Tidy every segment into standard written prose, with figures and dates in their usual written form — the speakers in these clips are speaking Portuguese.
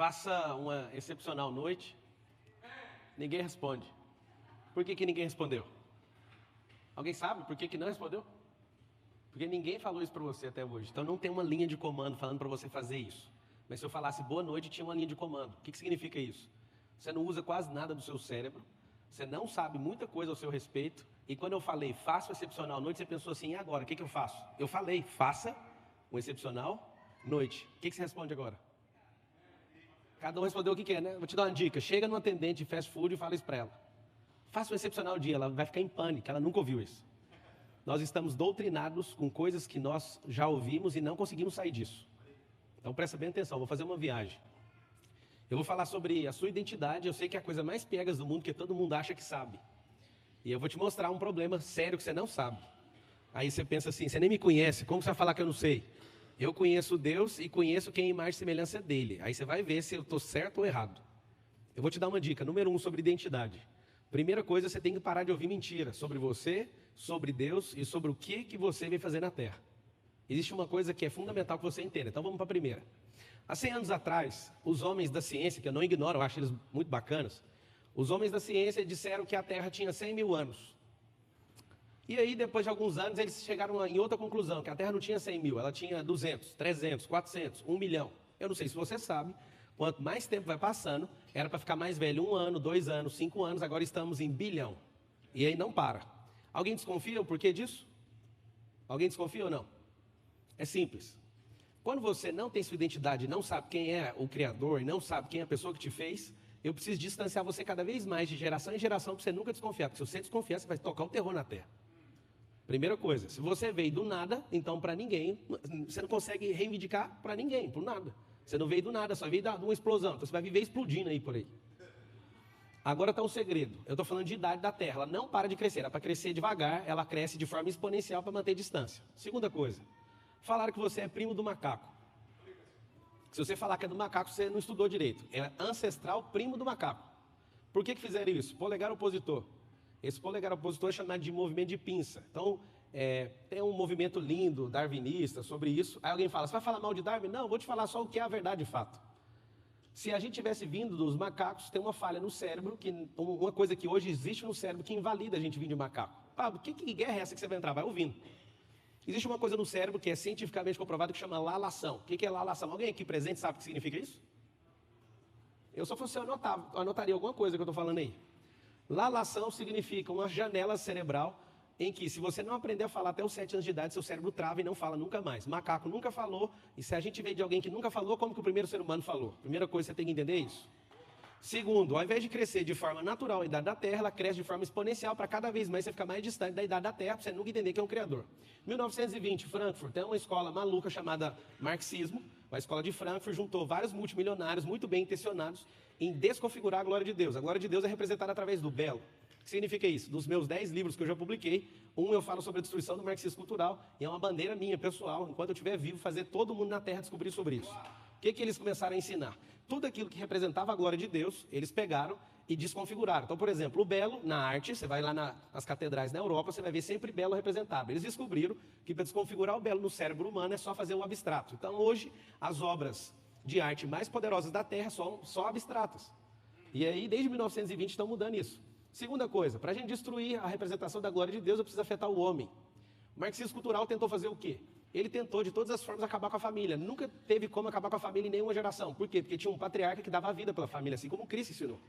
Faça uma excepcional noite. Ninguém responde. Por que ninguém respondeu? Alguém sabe por que não respondeu? Porque ninguém falou isso para você até hoje. Então não tem uma linha de comando falando para você fazer isso. Mas se eu falasse boa noite, tinha uma linha de comando. O que significa isso? Você não usa quase nada do seu cérebro. Você não sabe muita coisa ao seu respeito. E quando eu falei, faça uma excepcional noite, você pensou assim, e agora? O que eu faço? Eu falei, faça uma excepcional noite. O que você responde agora? Cada um respondeu o que quer, né? Vou te dar uma dica. Chega numa atendente de fast food e fala isso para ela. Faça um excepcional dia. Ela vai ficar em pânico. Ela nunca ouviu isso. Nós estamos doutrinados com coisas que nós já ouvimos e não conseguimos sair disso. Então presta bem atenção. Vou fazer uma viagem. Eu vou falar sobre a sua identidade. Eu sei que é a coisa mais piegas do mundo, que todo mundo acha que sabe. E eu vou te mostrar um problema sério que você não sabe. Aí você pensa assim, você nem me conhece, como você vai falar que eu não sei? Eu conheço Deus e conheço quem é imagem e semelhança dele. Aí você vai ver se eu estou certo ou errado. Eu vou te dar uma dica. Número 1, sobre identidade. Primeira coisa, você tem que parar de ouvir mentira sobre você, sobre Deus e sobre o que você veio fazer na Terra. Existe uma coisa que é fundamental que você entenda. Então vamos para a primeira. Há 100 anos atrás, os homens da ciência, que eu não ignoro, eu acho eles muito bacanas, os homens da ciência disseram que a Terra tinha 100 mil anos. E aí, depois de alguns anos, eles chegaram em outra conclusão, que a Terra não tinha 100 mil, ela tinha 200, 300, 400, 1 milhão. Eu não sei se você sabe, quanto mais tempo vai passando, era para ficar mais velho 1 ano, 2 anos, 5 anos, agora estamos em bilhão. E aí não para. Alguém desconfia o porquê disso? Alguém desconfia ou não? É simples. Quando você não tem sua identidade, não sabe quem é o Criador, e não sabe quem é a pessoa que te fez, eu preciso distanciar você cada vez mais de geração em geração para você nunca desconfiar. Porque se você desconfiar, você vai tocar o terror na Terra. Primeira coisa, se você veio do nada, então para ninguém, você não consegue reivindicar para ninguém, por nada. Você não veio do nada, só veio de uma explosão, então você vai viver explodindo aí por aí. Agora está um segredo, eu estou falando de idade da Terra, ela não para de crescer, ela para crescer devagar, ela cresce de forma exponencial para manter distância. Segunda coisa, falaram que você é primo do macaco. Se você falar que é do macaco, você não estudou direito, é ancestral primo do macaco. Por que fizeram isso? Polegar opositor. Esse polegar opositor é chamado de movimento de pinça. Então, tem um movimento lindo, darwinista, sobre isso. Aí alguém fala, você vai falar mal de Darwin? Não, vou te falar só o que é a verdade de fato. Se a gente tivesse vindo dos macacos, tem uma falha no cérebro, uma coisa que hoje existe no cérebro que invalida a gente vir de macaco. Pablo, que guerra é essa que você vai entrar? Vai ouvindo. Existe uma coisa no cérebro que é cientificamente comprovada que chama lalação. O que é lalação? Alguém aqui presente sabe o que significa isso? Eu só fosse anotaria alguma coisa que eu estou falando aí. Lalação significa uma janela cerebral em que, se você não aprender a falar até os 7 anos de idade, seu cérebro trava e não fala nunca mais. Macaco nunca falou, e se a gente veio de alguém que nunca falou, como que o primeiro ser humano falou? Primeira coisa, você tem que entender isso. Segundo, ao invés de crescer de forma natural a idade da Terra, ela cresce de forma exponencial para cada vez mais você ficar mais distante da idade da Terra, para você nunca entender que é um criador. 1920, Frankfurt, tem uma escola maluca chamada marxismo, a escola de Frankfurt juntou vários multimilionários muito bem intencionados em desconfigurar a glória de Deus. A glória de Deus é representada através do belo. O que significa isso? Dos meus 10 livros que eu já publiquei, eu falo sobre a destruição do marxismo cultural, e é uma bandeira minha, pessoal, enquanto eu estiver vivo, fazer todo mundo na Terra descobrir sobre isso. O que eles começaram a ensinar? Tudo aquilo que representava a glória de Deus, eles pegaram e desconfiguraram. Então, por exemplo, o belo, na arte, você vai lá nas catedrais na Europa, você vai ver sempre belo representado. Eles descobriram que para desconfigurar o belo no cérebro humano é só fazer um abstrato. Então, hoje, as obras de arte mais poderosas da Terra são só abstratas. E aí, desde 1920, estão mudando isso. Segunda coisa, para a gente destruir a representação da glória de Deus, eu preciso afetar o homem. O marxismo cultural tentou fazer o quê? Ele tentou, de todas as formas, acabar com a família. Nunca teve como acabar com a família em nenhuma geração. Por quê? Porque tinha um patriarca que dava a vida pela família, assim como Cristo ensinou.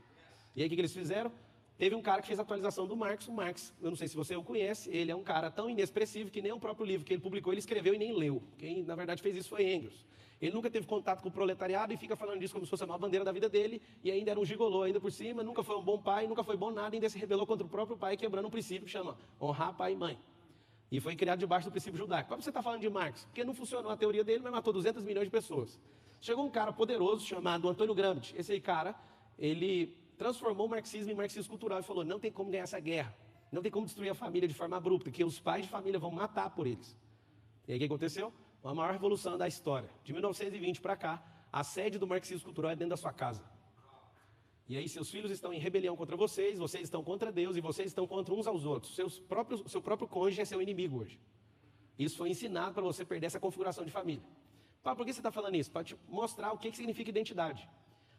E aí, o que eles fizeram? Teve um cara que fez a atualização do Marx. O Marx, eu não sei se você o conhece, ele é um cara tão inexpressivo que nem o próprio livro que ele publicou, ele escreveu e nem leu. Quem, na verdade, fez isso foi Engels. Ele nunca teve contato com o proletariado e fica falando disso como se fosse uma bandeira da vida dele, e ainda era um gigolô ainda por cima, nunca foi um bom pai, nunca foi bom nada, ainda se rebelou contra o próprio pai, quebrando um princípio que chama honrar pai e mãe. E foi criado debaixo do princípio judaico. Por que você está falando de Marx? Porque não funcionou a teoria dele, mas matou 200 milhões de pessoas. Chegou um cara poderoso chamado Antônio Gramsci. Esse aí, cara, ele transformou o marxismo em marxismo cultural e falou, não tem como ganhar essa guerra. Não tem como destruir a família de forma abrupta, porque os pais de família vão matar por eles. E aí o que aconteceu? A maior revolução da história. De 1920 para cá, a sede do marxismo cultural é dentro da sua casa. E aí seus filhos estão em rebelião contra vocês estão contra Deus e vocês estão contra uns aos outros. Seu próprio cônjuge é seu inimigo hoje. Isso foi ensinado para você perder essa configuração de família. Por que você está falando isso? Para te mostrar o que significa identidade.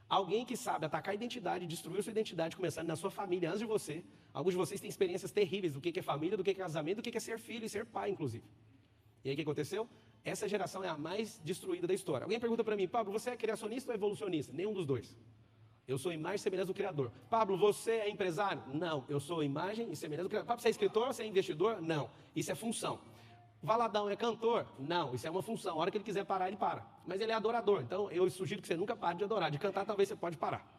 Alguém que sabe atacar a identidade, destruir sua identidade, começando na sua família, antes de você. Alguns de vocês têm experiências terríveis do que é família, do que é casamento, do que é ser filho e ser pai, inclusive. E aí o que aconteceu? Essa geração é a mais destruída da história. Alguém pergunta para mim, Pablo, você é criacionista ou evolucionista? Nenhum dos dois. Eu sou imagem e semelhança do Criador. Pablo, você é empresário? Não, eu sou imagem e semelhança do Criador. Pablo, você é escritor? Você é investidor? Não, isso é função. Valadão é cantor? Não, isso é uma função. A hora que ele quiser parar, ele para. Mas ele é adorador, então eu sugiro que você nunca pare de adorar. De cantar, talvez você pode parar.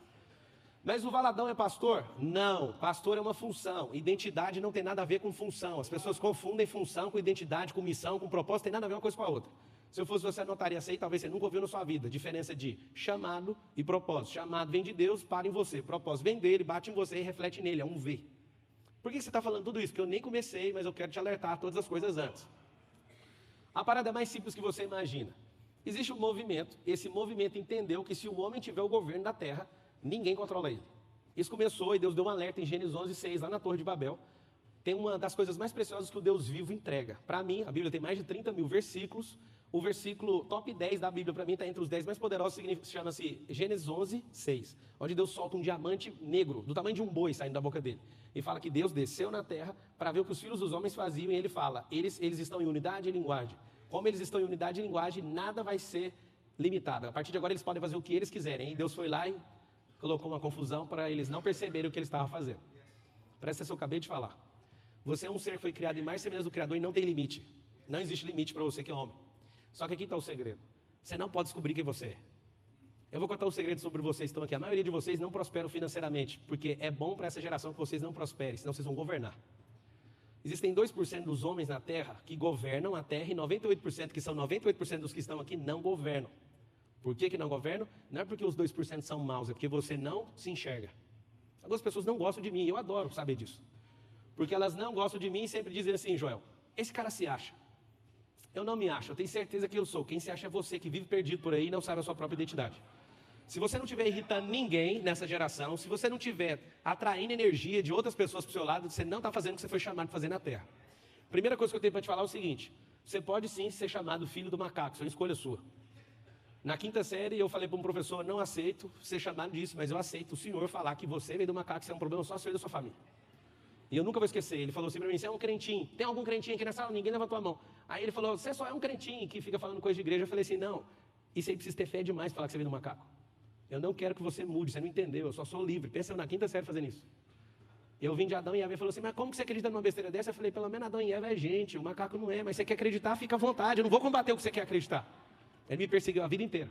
Mas o Valadão é pastor? Não, pastor é uma função. Identidade não tem nada a ver com função. As pessoas confundem função com identidade, com missão, com propósito, tem nada a ver uma coisa com a outra. Se eu fosse você, anotaria isso aí, talvez você nunca ouviu na sua vida. Diferença de chamado e propósito. Chamado vem de Deus, para em você. Propósito vem dele, bate em você e reflete nele, é um V. Por que você está falando tudo isso? Porque eu nem comecei, mas eu quero te alertar a todas as coisas antes. A parada é mais simples que você imagina. Existe um movimento, esse movimento entendeu que se o homem tiver o governo da terra, ninguém controla ele. Isso começou e Deus deu um alerta em Gênesis 11:6, lá na Torre de Babel. Tem uma das coisas mais preciosas que o Deus vivo entrega. Para mim, a Bíblia tem mais de 30 mil versículos. O versículo top 10 da Bíblia, para mim, está entre os 10 mais poderosos, chama-se Gênesis 11:6, onde Deus solta um diamante negro, do tamanho de um boi, saindo da boca dele. E fala que Deus desceu na terra para ver o que os filhos dos homens faziam, e ele fala, eles estão em unidade e linguagem. Como eles estão em unidade e linguagem, nada vai ser limitado. A partir de agora, eles podem fazer o que eles quiserem. E Deus foi lá e colocou uma confusão para eles não perceberem o que eles estavam fazendo. Presta atenção, eu acabei de falar. Você é um ser que foi criado em mais semelhança do Criador e não tem limite. Não existe limite para você que é homem. Só que aqui está o segredo. Você não pode descobrir quem você é. Eu vou contar um segredo sobre vocês que estão aqui. A maioria de vocês não prosperam financeiramente, porque é bom para essa geração que vocês não prosperem, senão vocês vão governar. Existem 2% dos homens na Terra que governam a Terra e 98%, que são 98% dos que estão aqui, não governam. Por que não governam? Não é porque os 2% são maus, é porque você não se enxerga. Algumas pessoas não gostam de mim, eu adoro saber disso. Porque elas não gostam de mim e sempre dizem assim, Joel, esse cara se acha. Eu não me acho, eu tenho certeza que eu sou. Quem se acha é você, que vive perdido por aí e não sabe a sua própria identidade. Se você não estiver irritando ninguém nessa geração, se você não estiver atraindo energia de outras pessoas para o seu lado, você não está fazendo o que você foi chamado para fazer na Terra. Primeira coisa que eu tenho para te falar é o seguinte, você pode sim ser chamado filho do macaco, isso é uma escolha sua. Na 5ª série eu falei para um professor, não aceito ser chamado disso, mas eu aceito o senhor falar que você veio do macaco, isso é um problema só seu e da sua família. E eu nunca vou esquecer, ele falou assim para mim, você é um crentinho, tem algum crentinho aqui na sala? Ninguém levantou a mão. Aí ele falou, você só é um crentinho que fica falando coisa de igreja. Eu falei assim, não, isso aí precisa ter fé demais para falar que você veio do macaco. Eu não quero que você mude, você não entendeu, eu só sou livre. Pensa eu na 5ª série fazendo isso. Eu vim de Adão e Eva e falou assim, mas como que você acredita numa besteira dessa? Eu falei, pelo menos Adão e Eva é gente, o macaco não é, mas você quer acreditar, fica à vontade, eu não vou combater o que você quer acreditar. Ele me perseguiu a vida inteira.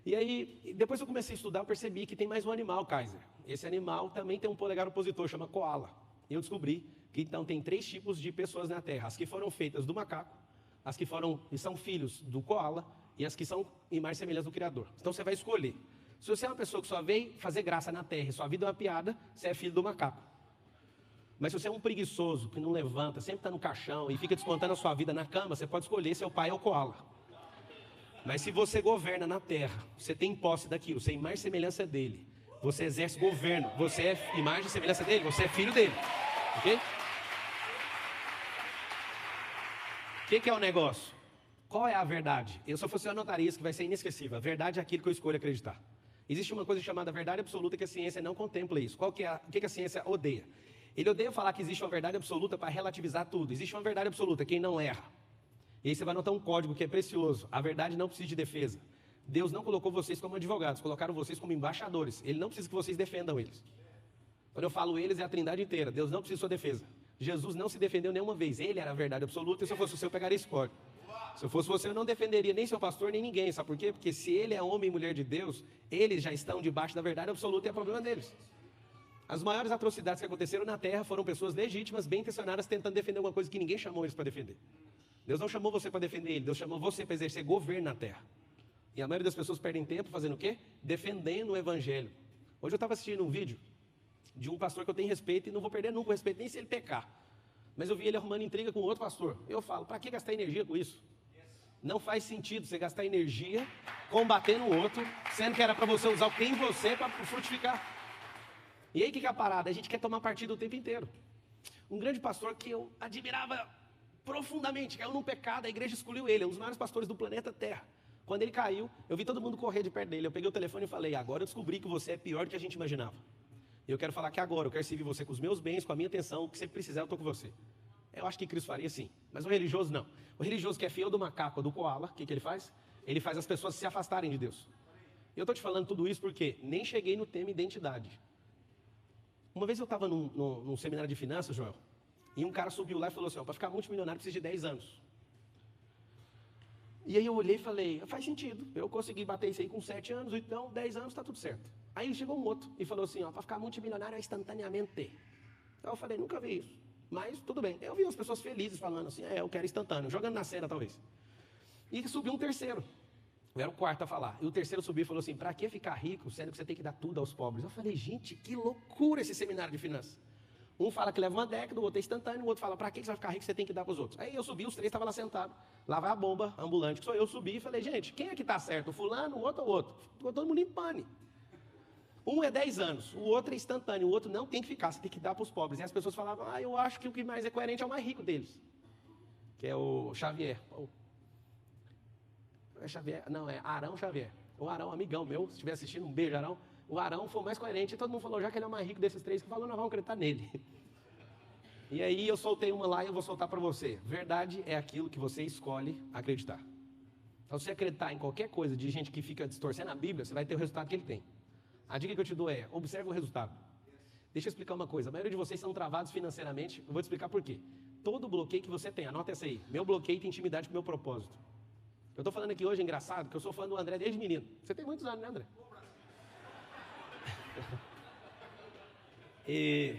E aí, depois que eu comecei a estudar, eu percebi que tem mais um animal, Kaiser. Esse animal também tem um polegar opositor, chama koala. E eu descobri que então tem 3 tipos de pessoas na Terra. As que foram feitas do macaco, as que são filhos do koala e as que são imagem e semelhança do Criador. Então você vai escolher. Se você é uma pessoa que só veio fazer graça na Terra e sua vida é uma piada, você é filho do macaco. Mas se você é um preguiçoso que não levanta, sempre está no caixão e fica descontando a sua vida na cama, você pode escolher seu pai ou koala. Mas se você governa na Terra, você tem posse daquilo, você é imagem e semelhança dele, você exerce governo, você é imagem e semelhança dele, você é filho dele. Ok? O que é o negócio? Qual é a verdade? Eu, se eu fosse, eu anotaria isso que vai ser inesquecível. A verdade é aquilo que eu escolho acreditar. Existe uma coisa chamada verdade absoluta que a ciência não contempla isso. O que a ciência odeia? Ele odeia falar que existe uma verdade absoluta para relativizar tudo. Existe uma verdade absoluta, quem não erra. E aí você vai notar um código que é precioso. A verdade não precisa de defesa. Deus não colocou vocês como advogados, colocaram vocês como embaixadores. Ele não precisa que vocês defendam eles. Quando eu falo eles, é a trindade inteira. Deus não precisa de sua defesa. Jesus não se defendeu nenhuma vez. Ele era a verdade absoluta e se eu fosse você, eu pegaria esse código. Se eu fosse você, eu não defenderia nem seu pastor, nem ninguém. Sabe por quê? Porque se ele é homem e mulher de Deus, eles já estão debaixo da verdade absoluta e é problema deles. As maiores atrocidades que aconteceram na Terra foram pessoas legítimas, bem intencionadas, tentando defender alguma coisa que ninguém chamou eles para defender. Deus não chamou você para defender ele, Deus chamou você para exercer governo na Terra. E a maioria das pessoas perdem tempo fazendo o quê? Defendendo o Evangelho. Hoje eu estava assistindo um vídeo de um pastor que eu tenho respeito e não vou perder nunca o respeito, nem se ele pecar. Mas eu vi ele arrumando intriga com outro pastor. Eu falo, para que gastar energia com isso? Não faz sentido você gastar energia combatendo o outro, sendo que era para você usar o que tem em você para frutificar. E aí o que é a parada? A gente quer tomar partido o tempo inteiro. Um grande pastor que eu admirava profundamente, caiu num pecado, a igreja escolheu ele, é um dos maiores pastores do planeta Terra. Quando ele caiu, eu vi todo mundo correr de perto dele. Eu peguei o telefone e falei, agora eu descobri que você é pior do que a gente imaginava. Eu quero falar que agora, eu quero servir você com os meus bens, com a minha atenção, o que você precisar, eu estou com você. Eu acho que Cristo faria sim, mas o religioso não. O religioso que é fiel do macaco ou do koala, o que ele faz? Ele faz as pessoas se afastarem de Deus. Eu estou te falando tudo isso porque nem cheguei no tema identidade. Uma vez eu estava num seminário de finanças, Joel, e um cara subiu lá e falou assim, para ficar multimilionário precisa de 10 anos. E aí eu olhei e falei, faz sentido, eu consegui bater isso aí com 7 anos, então 10 anos está tudo certo. Aí chegou um outro e falou assim, para ficar multimilionário é instantaneamente. Então eu falei, nunca vi isso, mas tudo bem. Eu vi as pessoas felizes falando assim, eu quero instantâneo, jogando na cena talvez. E subiu um terceiro, eu era o quarto a falar, e o terceiro subiu e falou assim, para que ficar rico, sendo que você tem que dar tudo aos pobres? Eu falei, gente, que loucura esse seminário de finanças. Um fala que leva uma década, o outro é instantâneo, o outro fala, para que você vai ficar rico, você tem que dar para os outros. Aí eu subi, os três estavam lá sentados, lá vai a bomba ambulante, que sou eu, subi e falei, gente, quem é que está certo, o fulano, o outro ou o outro? Ficou todo mundo em pane. Um é 10 anos, o outro é instantâneo, o outro não tem que ficar, você tem que dar para os pobres. E as pessoas falavam, eu acho que o que mais é coerente é o mais rico deles, que é o Xavier. É Xavier? Não, é Arão Xavier. O Arão, amigão meu, se estiver assistindo, um beijo, Arão. O Arão foi o mais coerente e todo mundo falou, já que ele é o mais rico desses três, que falou, nós vamos acreditar nele. E aí eu soltei uma lá e eu vou soltar para você. Verdade é aquilo que você escolhe acreditar. Então, se você acreditar em qualquer coisa de gente que fica distorcendo a Bíblia, você vai ter o resultado que ele tem. A dica que eu te dou é, observe o resultado. Deixa eu explicar uma coisa. A maioria de vocês são travados financeiramente. Eu vou te explicar por quê. Todo bloqueio que você tem, anota essa aí. Meu bloqueio tem intimidade com o meu propósito. Eu estou falando aqui hoje, engraçado, que eu sou fã do André desde menino. Você tem muitos anos, né, André? E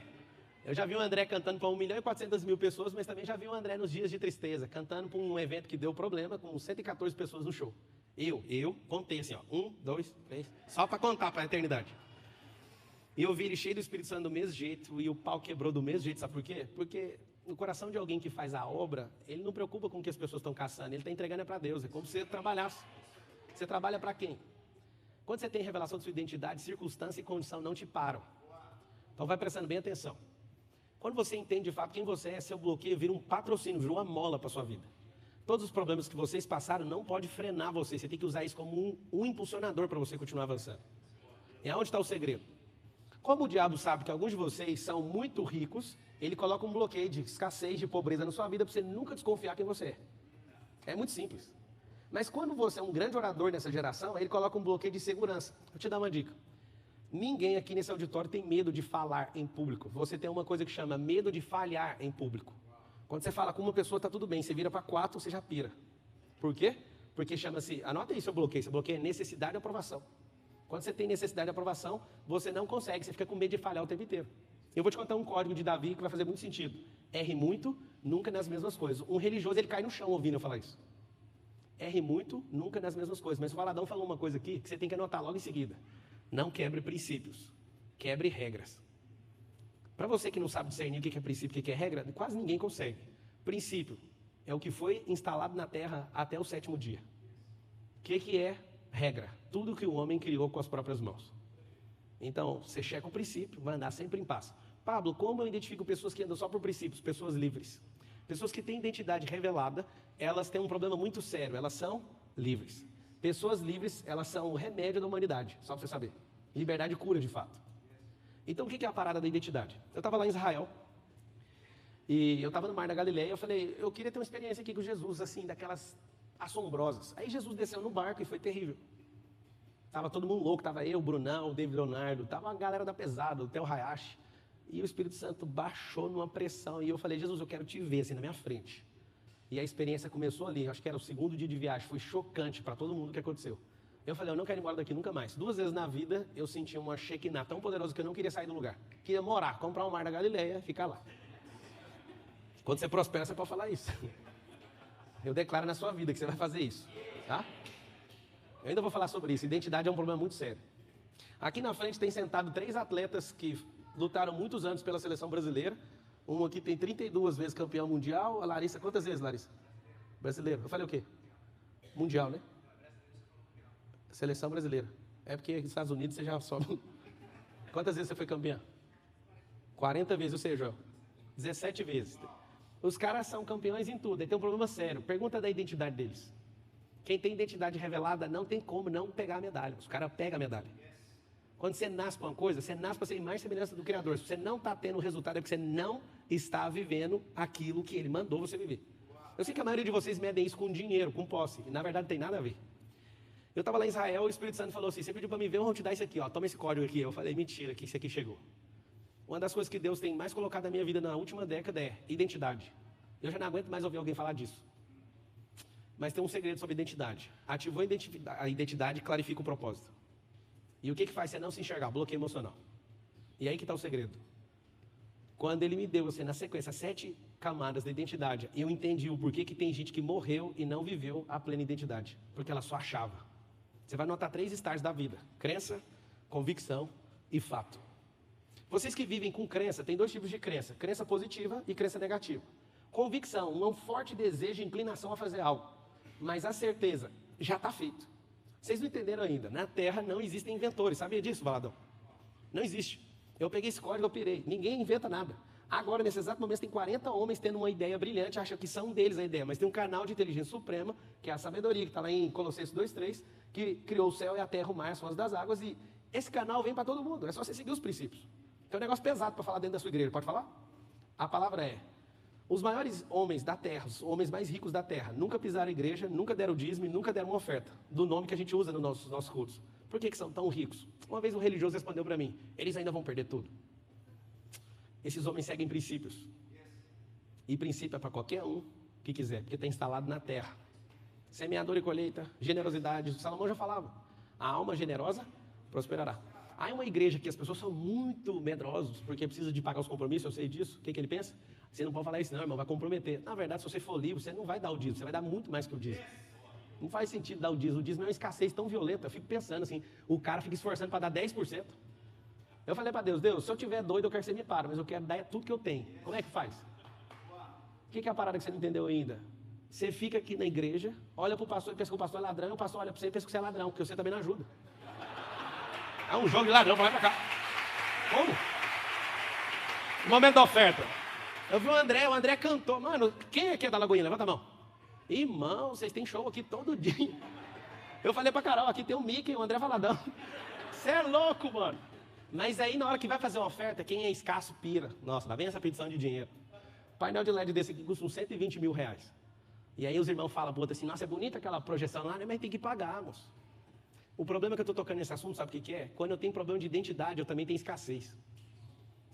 eu já vi o André cantando para 1.400.000 pessoas, mas também já vi o André nos dias de tristeza, cantando para um evento que deu problema, com 114 pessoas no show. Eu contei assim, 1, 2, 3, só para contar para a eternidade. E eu vi ele cheio do Espírito Santo do mesmo jeito, e o pau quebrou do mesmo jeito, sabe por quê? Porque no coração de alguém que faz a obra, ele não preocupa com o que as pessoas estão caçando, ele está entregando para Deus, é como se você trabalhasse. Você trabalha para quem? Quando você tem revelação de sua identidade, circunstância e condição não te param. Então vai prestando bem atenção. Quando você entende de fato quem você é, seu bloqueio vira um patrocínio, vira uma mola para a sua vida. Todos os problemas que vocês passaram não pode frenar você, você tem que usar isso como um impulsionador para você continuar avançando. E aonde está o segredo? Como o diabo sabe que alguns de vocês são muito ricos, ele coloca um bloqueio de escassez, de pobreza na sua vida para você nunca desconfiar quem você é. É muito simples. Mas quando você é um grande orador nessa geração, ele coloca um bloqueio de segurança. Vou te dar uma dica. Ninguém aqui nesse auditório tem medo de falar em público. Você tem uma coisa que chama medo de falhar em público. Quando você fala com uma pessoa, está tudo bem. Você vira para 4, você já pira. Por quê? Porque chama-se, anota aí seu bloqueio. Seu bloqueio é necessidade de aprovação. Quando você tem necessidade de aprovação, você não consegue. Você fica com medo de falhar o tempo inteiro. Eu vou te contar um código de Davi que vai fazer muito sentido. Erre muito, nunca nas mesmas coisas. Um religioso, ele cai no chão ouvindo eu falar isso. Erre muito, nunca nas mesmas coisas. Mas o Valadão falou uma coisa aqui que você tem que anotar logo em seguida. Não quebre princípios, quebre regras. Para você que não sabe discernir o que é princípio e o que é regra, quase ninguém consegue. Princípio é o que foi instalado na terra até o 7º dia. O que é regra? Tudo que o homem criou com as próprias mãos. Então, você checa o princípio, vai andar sempre em paz. Pablo, como eu identifico pessoas que andam só por princípios? Pessoas livres. Pessoas que têm identidade revelada, elas têm um problema muito sério, elas são livres. Pessoas livres, elas são o remédio da humanidade, só para você saber. Liberdade cura, de fato. Então, o que é a parada da identidade? Eu estava lá em Israel, e eu estava no Mar da Galileia, eu falei, eu queria ter uma experiência aqui com Jesus, assim, daquelas assombrosas. Aí Jesus desceu no barco e foi terrível. Tava todo mundo louco, tava eu, o Brunão, o David Leonardo, tava uma galera da pesada, o Theo Hayashi. E o Espírito Santo baixou numa pressão, e eu falei, Jesus, eu quero te ver, assim, na minha frente. E a experiência começou ali, acho que era o 2º dia de viagem, foi chocante para todo mundo o que aconteceu. Eu falei, eu não quero ir embora daqui nunca mais. 2 vezes na vida, eu senti uma Shekinah tão poderosa que eu não queria sair do lugar. Queria morar, comprar um Mar da Galileia, ficar lá. Quando você prospera, você pode falar isso. Eu declaro na sua vida que você vai fazer isso, tá? Eu ainda vou falar sobre isso, identidade é um problema muito sério. Aqui na frente tem sentado 3 atletas que lutaram muitos anos pela seleção brasileira. Um aqui tem 32 vezes campeão mundial. A Larissa, quantas vezes, Larissa? Brasileiro. Eu falei o quê? Mundial, né? Seleção brasileira. É porque aqui nos Estados Unidos você já sobe. Quantas vezes você foi campeão? 40 vezes, ou seja, 17 vezes. Os caras são campeões em tudo. Aí tem um problema sério. Pergunta da identidade deles. Quem tem identidade revelada não tem como não pegar a medalha. Os caras pegam a medalha. Quando você nasce para uma coisa, você nasce para ser mais semelhança do Criador. Se você não está tendo o resultado, é porque você não está vivendo aquilo que Ele mandou você viver. Eu sei que a maioria de vocês medem isso com dinheiro, com posse. E na verdade não tem nada a ver. Eu estava lá em Israel, o Espírito Santo falou assim, você pediu para mim ver, eu vou te dar isso aqui, ó, toma esse código aqui. Eu falei, mentira, que isso aqui chegou. Uma das coisas que Deus tem mais colocado na minha vida na última década é identidade. Eu já não aguento mais ouvir alguém falar disso. Mas tem um segredo sobre identidade. Ativou a identidade, clarifica o propósito. E o que faz você não se enxergar? Bloqueio emocional. E aí que está o segredo. Quando Ele me deu, assim, na sequência, 7 camadas da identidade, eu entendi o porquê que tem gente que morreu e não viveu a plena identidade. Porque ela só achava. Você vai notar 3 estágios da vida: crença, convicção e fato. Vocês que vivem com crença, tem 2 tipos de crença: crença positiva e crença negativa. Convicção, um forte desejo e inclinação a fazer algo. Mas a certeza já está feito. Vocês não entenderam ainda. Na Terra não existem inventores. Sabia disso, Valadão? Não existe. Eu peguei esse código, eu pirei. Ninguém inventa nada. Agora, nesse exato momento, tem 40 homens tendo uma ideia brilhante, acham que são deles a ideia, mas tem um canal de inteligência suprema, que é a sabedoria, que está lá em Colossenses 2:3, que criou o céu e a terra, o mar, as fontes das águas, e esse canal vem para todo mundo. É só você seguir os princípios. Tem um negócio pesado para falar dentro da sua igreja. Pode falar? A palavra é: os maiores homens da terra, os homens mais ricos da terra, nunca pisaram a igreja, nunca deram dízimo, nunca deram uma oferta, do nome que a gente usa nos nossos cultos. Por que são tão ricos? Uma vez um religioso respondeu para mim: eles ainda vão perder tudo. Esses homens seguem princípios. E princípio é para qualquer um que quiser, porque está instalado na terra. Semeador e colheita, generosidade. Salomão já falava: a alma generosa prosperará. Há uma igreja que as pessoas são muito medrosos, porque precisa de pagar os compromissos, eu sei disso. O que ele pensa? Você não pode falar isso não, irmão, vai comprometer. Na verdade, se você for livre, você não vai dar o dízimo, você vai dar muito mais que o dízimo. Não faz sentido dar o dízimo é uma escassez tão violenta. Eu fico pensando assim, o cara fica esforçando para dar 10%. Eu falei para Deus, se eu tiver doido, eu quero que você me pare, mas eu quero dar tudo que eu tenho. Como é que faz? O que é a parada que você não entendeu ainda? Você fica aqui na igreja, olha para o pastor e pensa que o pastor é ladrão, o pastor olha para você e pensa que você é ladrão, porque você também não ajuda. É um jogo de ladrão, vai para cá. Como? Momento da oferta. Eu vi o André cantou. Mano, quem aqui é da Lagoinha? Levanta a mão. Irmão, vocês têm show aqui todo dia. Eu falei pra Carol, aqui tem o Mickey e o André Valadão. Você é louco, mano. Mas aí na hora que vai fazer uma oferta, quem é escasso pira. Nossa, lá vem essa petição de dinheiro. Painel de LED desse aqui custa uns 120 mil reais. E aí os irmãos falam pro outro assim, nossa, é bonita aquela projeção lá, mas tem que pagar, moço. O problema que eu estou tocando nesse assunto, sabe o que é? Quando eu tenho problema de identidade, eu também tenho escassez.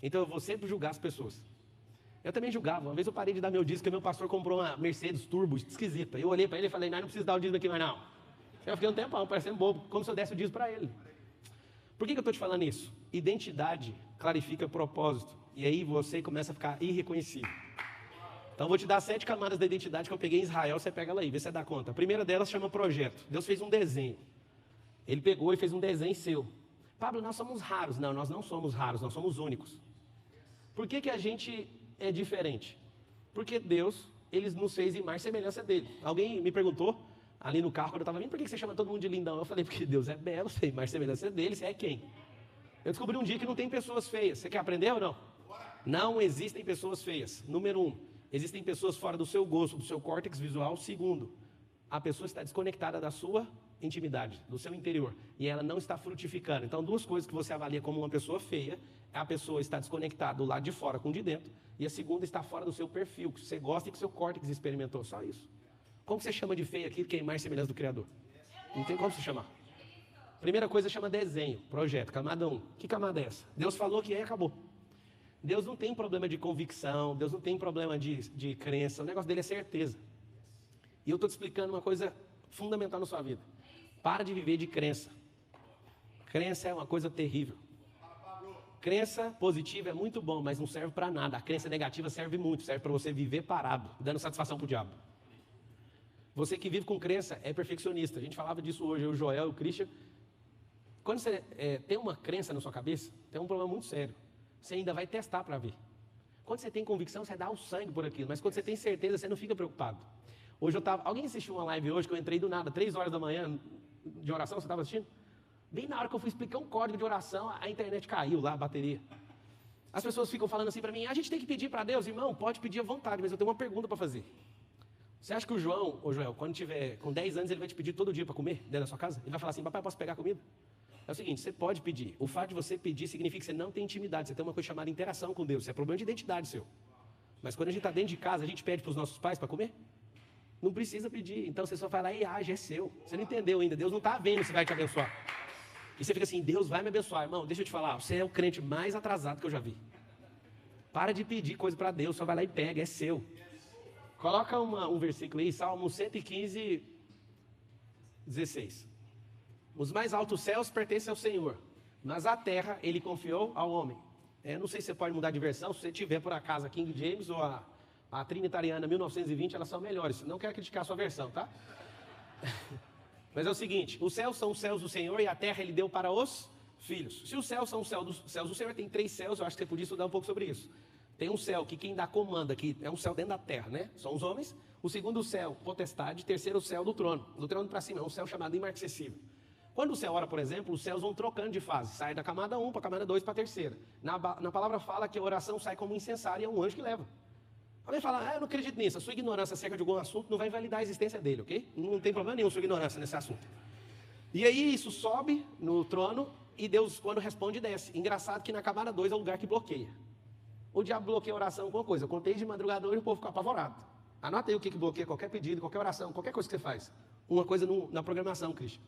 Então eu vou sempre julgar as pessoas. Eu também julgava. Uma vez eu parei de dar meu dízimo, porque meu pastor comprou uma Mercedes Turbo esquisita. Eu olhei para ele e falei, não precisa dar o dízimo aqui mais não. Eu fiquei um tempão parecendo bobo, como se eu desse o dízimo para ele. Por que eu estou te falando isso? Identidade clarifica propósito. E aí você começa a ficar irreconhecível. Então eu vou te dar 7 camadas da identidade que eu peguei em Israel, você pega ela aí, vê se você dá conta. A primeira delas chama projeto. Deus fez um desenho. Ele pegou e fez um desenho seu. Pablo, nós somos raros. Não, nós não somos raros, nós somos únicos. Por que a gente é diferente? Porque Deus, Ele nos fez imagem e semelhança dele. Alguém me perguntou, ali no carro, quando eu estava vindo, por que você chama todo mundo de lindão? Eu falei, porque Deus é belo, você é imagem e semelhança dele, você é quem? Eu descobri um dia que não tem pessoas feias. Você quer aprender ou não? Não existem pessoas feias. Número 1, existem pessoas fora do seu gosto, do seu córtex visual. Segundo, a pessoa está desconectada da sua intimidade, do seu interior, e ela não está frutificando. Então, 2 coisas que você avalia como uma pessoa feia: a pessoa está desconectada do lado de fora com o de dentro, e a segunda está fora do seu perfil, que você gosta e que seu córtex experimentou. Só isso. Como você chama de feio aquilo que é imagem e semelhança do Criador? Não tem como se chamar. Primeira coisa chama desenho, projeto, camada 1. Que camada é essa? Deus falou que é e acabou. Deus não tem problema de convicção, Deus não tem problema de crença, o negócio dele é certeza. E eu estou te explicando uma coisa fundamental na sua vida. Para de viver de crença. Crença é uma coisa terrível. Crença positiva é muito bom, mas não serve para nada. A crença negativa serve muito, serve para você viver parado, dando satisfação para o diabo. Você que vive com crença é perfeccionista. A gente falava disso hoje, eu, o Joel, o Christian. Quando você tem uma crença na sua cabeça, tem um problema muito sério. Você ainda vai testar para ver. Quando você tem convicção, você dá o sangue por aquilo. Mas quando você tem certeza, você não fica preocupado. Hoje eu estava... Alguém assistiu uma live hoje que eu entrei do nada, 3 horas da manhã, de oração, você estava assistindo? Bem na hora que eu fui explicar um código de oração, a internet caiu lá, a bateria. As pessoas ficam falando assim para mim, a gente tem que pedir para Deus, irmão, pode pedir à vontade, mas eu tenho uma pergunta para fazer. Você acha que o João, ô Joel, quando tiver com 10 anos, ele vai te pedir todo dia para comer dentro da sua casa? Ele vai falar assim, papai, posso pegar comida? É o seguinte, você pode pedir. O fato de você pedir significa que você não tem intimidade, você tem uma coisa chamada interação com Deus. Isso é problema de identidade seu. Mas quando a gente está dentro de casa, a gente pede para os nossos pais para comer? Não precisa pedir. Então você só vai lá e age, é seu. Você não entendeu ainda. Deus não está vendo se vai te abençoar. E você fica assim, Deus vai me abençoar. Irmão, deixa eu te falar, você é o crente mais atrasado que eu já vi. Para de pedir coisa para Deus, só vai lá e pega, é seu. Coloca um versículo aí, Salmo 115, 16. Os mais altos céus pertencem ao Senhor, mas a terra ele confiou ao homem. Não sei se você pode mudar de versão, se você tiver por acaso a King James ou a Trinitariana 1920, elas são melhores. Não quero criticar a sua versão, tá? Mas é o seguinte, os céus são os céus do Senhor e a terra ele deu para os filhos. Se os céus são os céus do Senhor, tem 3 céus, eu acho que você podia estudar um pouco sobre isso. Tem um céu que quem dá comanda, que é um céu dentro da terra, né? São os homens. O segundo céu, potestade. Terceiro céu do trono. Do trono para cima, é um céu chamado imarcessível. Quando o céu ora, por exemplo, os céus vão trocando de fase. Sai da camada 1 para a camada 2 para a terceira. Na palavra fala que a oração sai como incensário e é um anjo que leva. Alguém fala, eu não acredito nisso. A sua ignorância acerca de algum assunto não vai invalidar a existência dele, ok? Não tem problema nenhum sua ignorância nesse assunto. E aí isso sobe no trono e Deus, quando responde, desce. Engraçado que na camada 2 é o lugar que bloqueia. O diabo bloqueia a oração com uma coisa. Eu contei de madrugada hoje e o povo fica apavorado. Anota aí o que bloqueia qualquer pedido, qualquer oração, qualquer coisa que você faz. Uma coisa na programação, Cristian.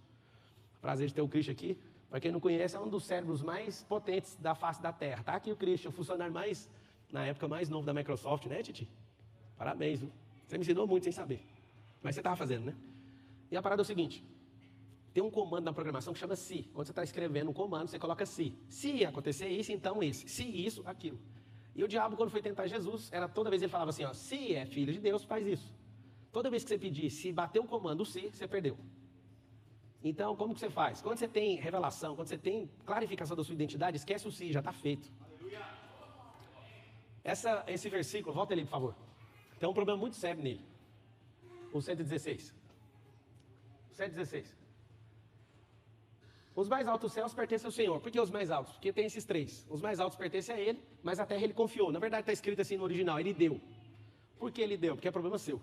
Prazer de ter o Cristian aqui. Para quem não conhece, é um dos cérebros mais potentes da face da Terra. Tá aqui o Cristian, o funcionário mais, na época, mais novo da Microsoft, né, Titi? Parabéns, viu? Você me ensinou muito sem saber. Mas você estava fazendo, né? E a parada é o seguinte. Tem um comando na programação que chama se. Quando você está escrevendo um comando, você coloca se. Se acontecer isso, então esse. Se isso, aquilo. E o diabo, quando foi tentar Jesus, toda vez ele falava assim, se é filho de Deus, faz isso. Toda vez que você pedir, se bater o comando se, você perdeu. Então, como que você faz? Quando você tem revelação, quando você tem clarificação da sua identidade, esquece o se, já está feito. Esse versículo, volta ali, por favor. Tem um problema muito sério nele. O 116. 116. Os mais altos céus pertencem ao Senhor. Por que os mais altos? Porque tem esses 3. Os mais altos pertencem a Ele, mas a terra Ele confiou. Na verdade está escrito assim no original, Ele deu. Por que Ele deu? Porque é problema seu.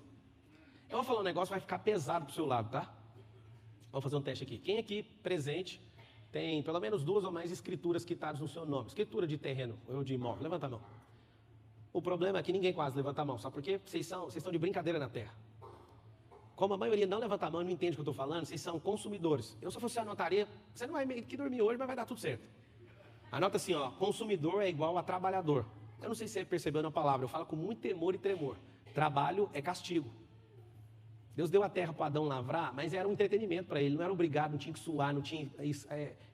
Eu vou falar um negócio, vai ficar pesado pro seu lado, tá? Vamos fazer um teste aqui. Quem aqui presente tem pelo menos 2 ou mais escrituras quitadas no seu nome? Escritura de terreno ou de imóvel. Levanta a mão. O problema é que ninguém quase levanta a mão. Sabe por quê? Vocês estão de brincadeira na terra. Como a maioria não levanta a mão e não entende o que eu estou falando, vocês são consumidores. Eu, se fosse anotaria, você não vai que dormir hoje, mas vai dar tudo certo. Anota assim, consumidor é igual a trabalhador. Eu não sei se você percebeu na palavra, eu falo com muito temor e tremor. Trabalho é castigo. Deus deu a terra para Adão lavrar, mas era um entretenimento para ele, não era obrigado, não tinha que suar, não tinha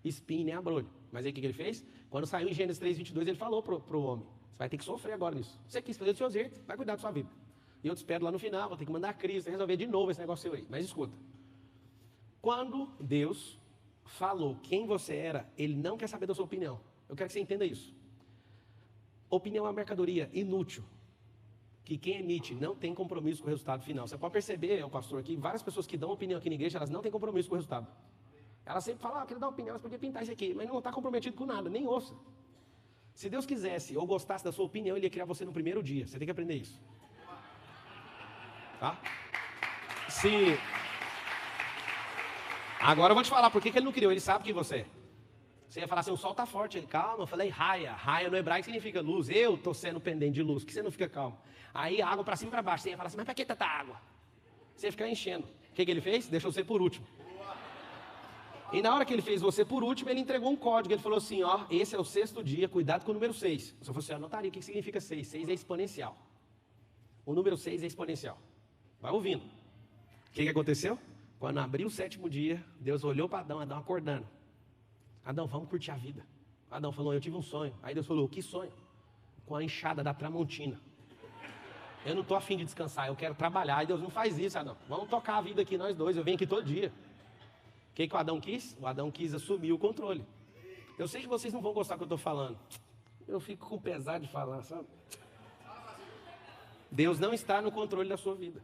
espinho nem abrolho. Mas aí o que ele fez? Quando saiu em Gênesis 3:22, ele falou para o homem, você vai ter que sofrer agora nisso. Você quis fazer do seu jeito, vai cuidar da sua vida. E eu te espero lá no final, vou ter que mandar a Cristo, resolver de novo esse negócio seu aí. Mas escuta, quando Deus falou quem você era, Ele não quer saber da sua opinião. Eu quero que você entenda isso. Opinião é uma mercadoria inútil, que quem emite não tem compromisso com o resultado final. Você pode perceber, o pastor aqui, várias pessoas que dão opinião aqui na igreja, elas não têm compromisso com o resultado. Elas sempre falam, eu quero dar uma opinião, você podia pintar isso aqui, mas não está comprometido com nada, nem ouça. Se Deus quisesse ou gostasse da sua opinião, Ele ia criar você no primeiro dia. Você tem que aprender isso. Tá? Agora eu vou te falar por que Ele não criou, Ele sabe quem você é. Você ia falar assim, o sol está forte. Ele, calma, eu falei raia. Raia no hebraico significa luz. Eu estou sendo pendente de luz, por que você não fica calmo? Aí água para cima e para baixo. Você ia falar assim, mas para que tanta água? Você ia ficar enchendo. O que Ele fez? Deixou você por último. E na hora que Ele fez você por último, Ele entregou um código. Ele falou assim, esse é o 6º dia, cuidado com o número 6. Se você anotaria o que significa 6. 6 é exponencial. O número 6 é exponencial. Vai ouvindo. O que aconteceu? Quando abriu o 7º dia, Deus olhou para Adão acordando. Adão, vamos curtir a vida. Adão falou, eu tive um sonho. Aí Deus falou, que sonho? Com a enxada da Tramontina. Eu não estou afim de descansar, eu quero trabalhar. Aí Deus, não faz isso, Adão. Vamos tocar a vida aqui nós dois, eu venho aqui todo dia. O que o Adão quis? O Adão quis assumir o controle. Eu sei que vocês não vão gostar do que eu estou falando. Eu fico com pesar de falar, sabe? Deus não está no controle da sua vida.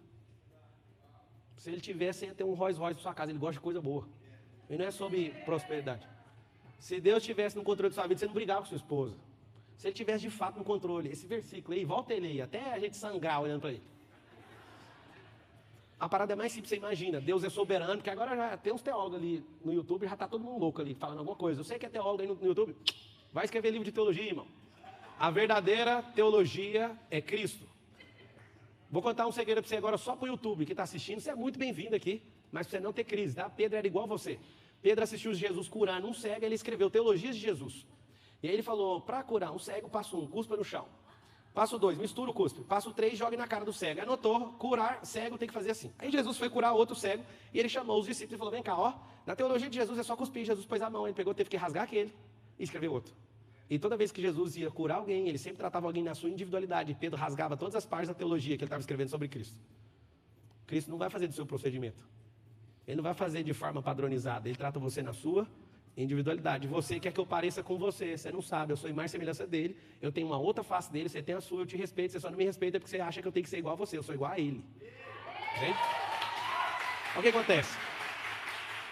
Se Ele tivesse, ia ter um Rolls Royce na sua casa. Ele gosta de coisa boa. E não é sobre prosperidade. Se Deus estivesse no controle da sua vida, você não brigava com sua esposa. Se Ele tivesse de fato no controle, esse versículo aí, volta ele aí, até a gente sangrar olhando para ele. A parada é mais simples, você imagina. Deus é soberano, porque agora já tem uns teólogos ali no YouTube, já está todo mundo louco ali, falando alguma coisa. Eu sei que é teólogo aí no YouTube, vai escrever livro de teologia, irmão. A verdadeira teologia é Cristo. Vou contar um segredo para você agora só para o YouTube que está assistindo. Você é muito bem-vindo aqui, mas para você não ter crise, tá? Pedro era igual a você. Pedro assistiu Jesus curando um cego, ele escreveu Teologias de Jesus. E aí ele falou, para curar um cego, passo 1, cuspa no chão. Passo 2, mistura o cuspe. Passo 3, joga na cara do cego. Anotou, curar cego tem que fazer assim. Aí Jesus foi curar outro cego e ele chamou os discípulos e falou, vem cá, ó, na teologia de Jesus é só cuspir. Jesus pôs a mão, ele pegou, teve que rasgar aquele e escreveu outro. E toda vez que Jesus ia curar alguém, ele sempre tratava alguém na sua individualidade. E Pedro rasgava todas as partes da teologia que ele estava escrevendo sobre Cristo. Cristo não vai fazer do seu procedimento. Ele não vai fazer de forma padronizada. Ele trata você na sua individualidade. Você quer que eu pareça com você. Você não sabe, eu sou imagem e semelhança dele. Eu tenho uma outra face dele, você tem a sua, eu te respeito. Você só não me respeita porque você acha que eu tenho que ser igual a você. Eu sou igual a ele. Entende? O que acontece?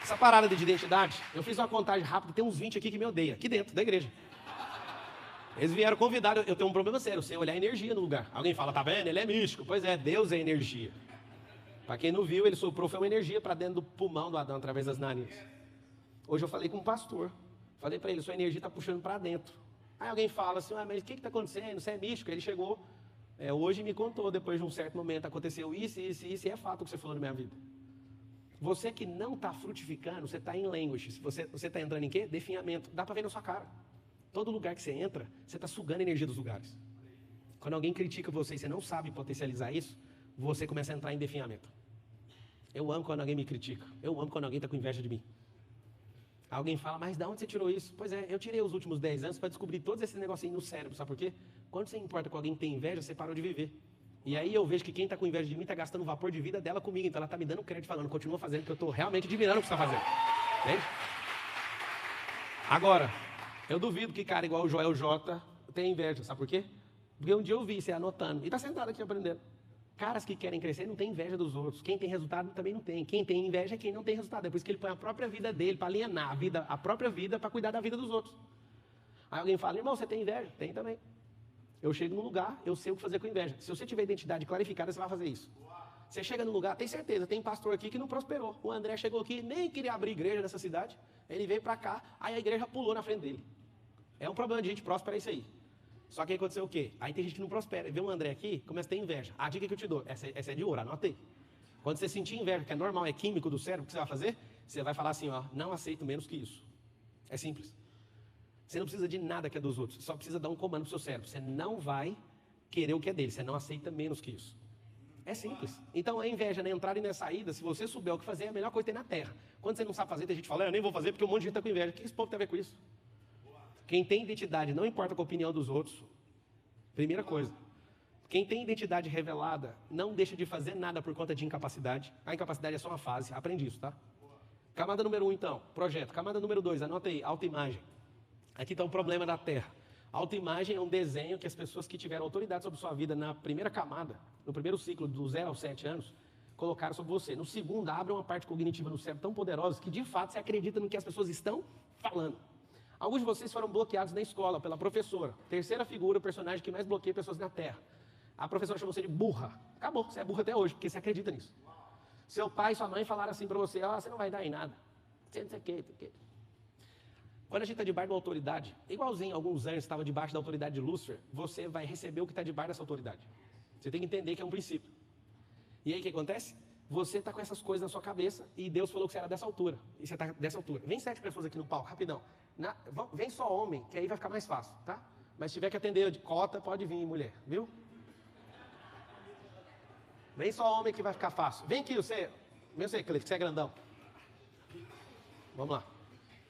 Essa parada de identidade, eu fiz uma contagem rápida, tem uns 20 aqui que me odeiam, aqui dentro da igreja. Eles vieram convidados, eu tenho um problema sério, você olhar energia no lugar. Alguém fala, tá vendo? Ele é místico. Pois é, Deus é energia. Para quem não viu, ele soprou foi uma energia para dentro do pulmão do Adão, através das narinas. Hoje eu falei com um pastor, falei para ele, sua energia está puxando para dentro. Aí alguém fala assim, mas o que está acontecendo? Você é místico? Ele chegou, hoje me contou, depois de um certo momento, aconteceu isso, e é fato o que você falou na minha vida. Você que não está frutificando, você está em language. Você está entrando em quê? Definhamento. Dá para ver na sua cara. Todo lugar que você entra, você está sugando a energia dos lugares. Quando alguém critica você e você não sabe potencializar isso, você começa a entrar em definhamento. Eu amo quando alguém me critica. Eu amo quando alguém está com inveja de mim. Alguém fala, mas de onde você tirou isso? Pois é, eu tirei os últimos 10 anos para descobrir todos esses negocinhos no cérebro. Sabe por quê? Quando você importa com alguém que tem inveja, você parou de viver. E aí eu vejo que quem está com inveja de mim está gastando o vapor de vida dela comigo. Então ela está me dando crédito falando, continua fazendo, que eu estou realmente admirando o que você está fazendo. Entende? Agora, eu duvido que cara igual o Joel J tenha inveja. Sabe por quê? Porque um dia eu vi você anotando. E está sentado aqui aprendendo. Caras que querem crescer não têm inveja dos outros. Quem tem resultado também não tem. Quem tem inveja é quem não tem resultado. É por isso que ele põe a própria vida dele para alienar a própria vida para cuidar da vida dos outros. Aí alguém fala, irmão, você tem inveja? Tem também. Eu chego num lugar, eu sei o que fazer com inveja. Se você tiver identidade clarificada, você vai fazer isso. Você chega no lugar, tem certeza, tem pastor aqui que não prosperou. O André chegou aqui, nem queria abrir igreja nessa cidade. Ele veio para cá, aí a igreja pulou na frente dele. É um problema de gente próspera isso aí. Só que aí aconteceu o quê? Aí tem gente que não prospera. Vê um André aqui, começa a ter inveja. A dica que eu te dou, essa é de ouro, anota aí. Quando você sentir inveja, que é normal, é químico do cérebro, o que você vai fazer? Você vai falar assim, ó, não aceito menos que isso. É simples. Você não precisa de nada que é dos outros, você só precisa dar um comando pro seu cérebro. Você não vai querer o que é dele, você não aceita menos que isso. É simples. Então a inveja na entrada e na saída, se você souber o que fazer, é a melhor coisa que tem na terra. Quando você não sabe fazer, tem gente que fala, eu nem vou fazer porque um monte de gente está com inveja. O que esse povo tem a ver com isso? Quem tem identidade, não importa com a opinião dos outros. Primeira coisa. Quem tem identidade revelada, não deixa de fazer nada por conta de incapacidade. A incapacidade é só uma fase, aprende isso, tá? Camada número 1, então, projeto. Camada número 2, anota aí, autoimagem. Aqui está um problema da terra. Autoimagem é um desenho que as pessoas que tiveram autoridade sobre sua vida na primeira camada, no primeiro ciclo, do 0 aos 7 anos, colocaram sobre você. No segundo, abre uma parte cognitiva no cérebro tão poderosa que, de fato, você acredita no que as pessoas estão falando. Alguns de vocês foram bloqueados na escola pela professora. Terceira figura, o personagem que mais bloqueia pessoas na Terra. A professora chamou você de burra. Acabou, você é burra até hoje, porque você acredita nisso. Seu pai e sua mãe falaram assim para você, você não vai dar em nada. Você não sei o quê. Quando a gente está debaixo de uma autoridade, igualzinho alguns anjos estavam debaixo da autoridade de Lúcifer, você vai receber o que está debaixo dessa autoridade. Você tem que entender que é um princípio. E aí o que acontece? Você está com essas coisas na sua cabeça e Deus falou que você era dessa altura. E você está dessa altura. Vem 7 pessoas aqui no palco, rapidão. Vem só homem, que aí vai ficar mais fácil, tá? Mas se tiver que atender de cota, pode vir mulher, viu? Vem só homem que vai ficar fácil. Vem aqui, você, Cleiton, que você é grandão. Vamos lá.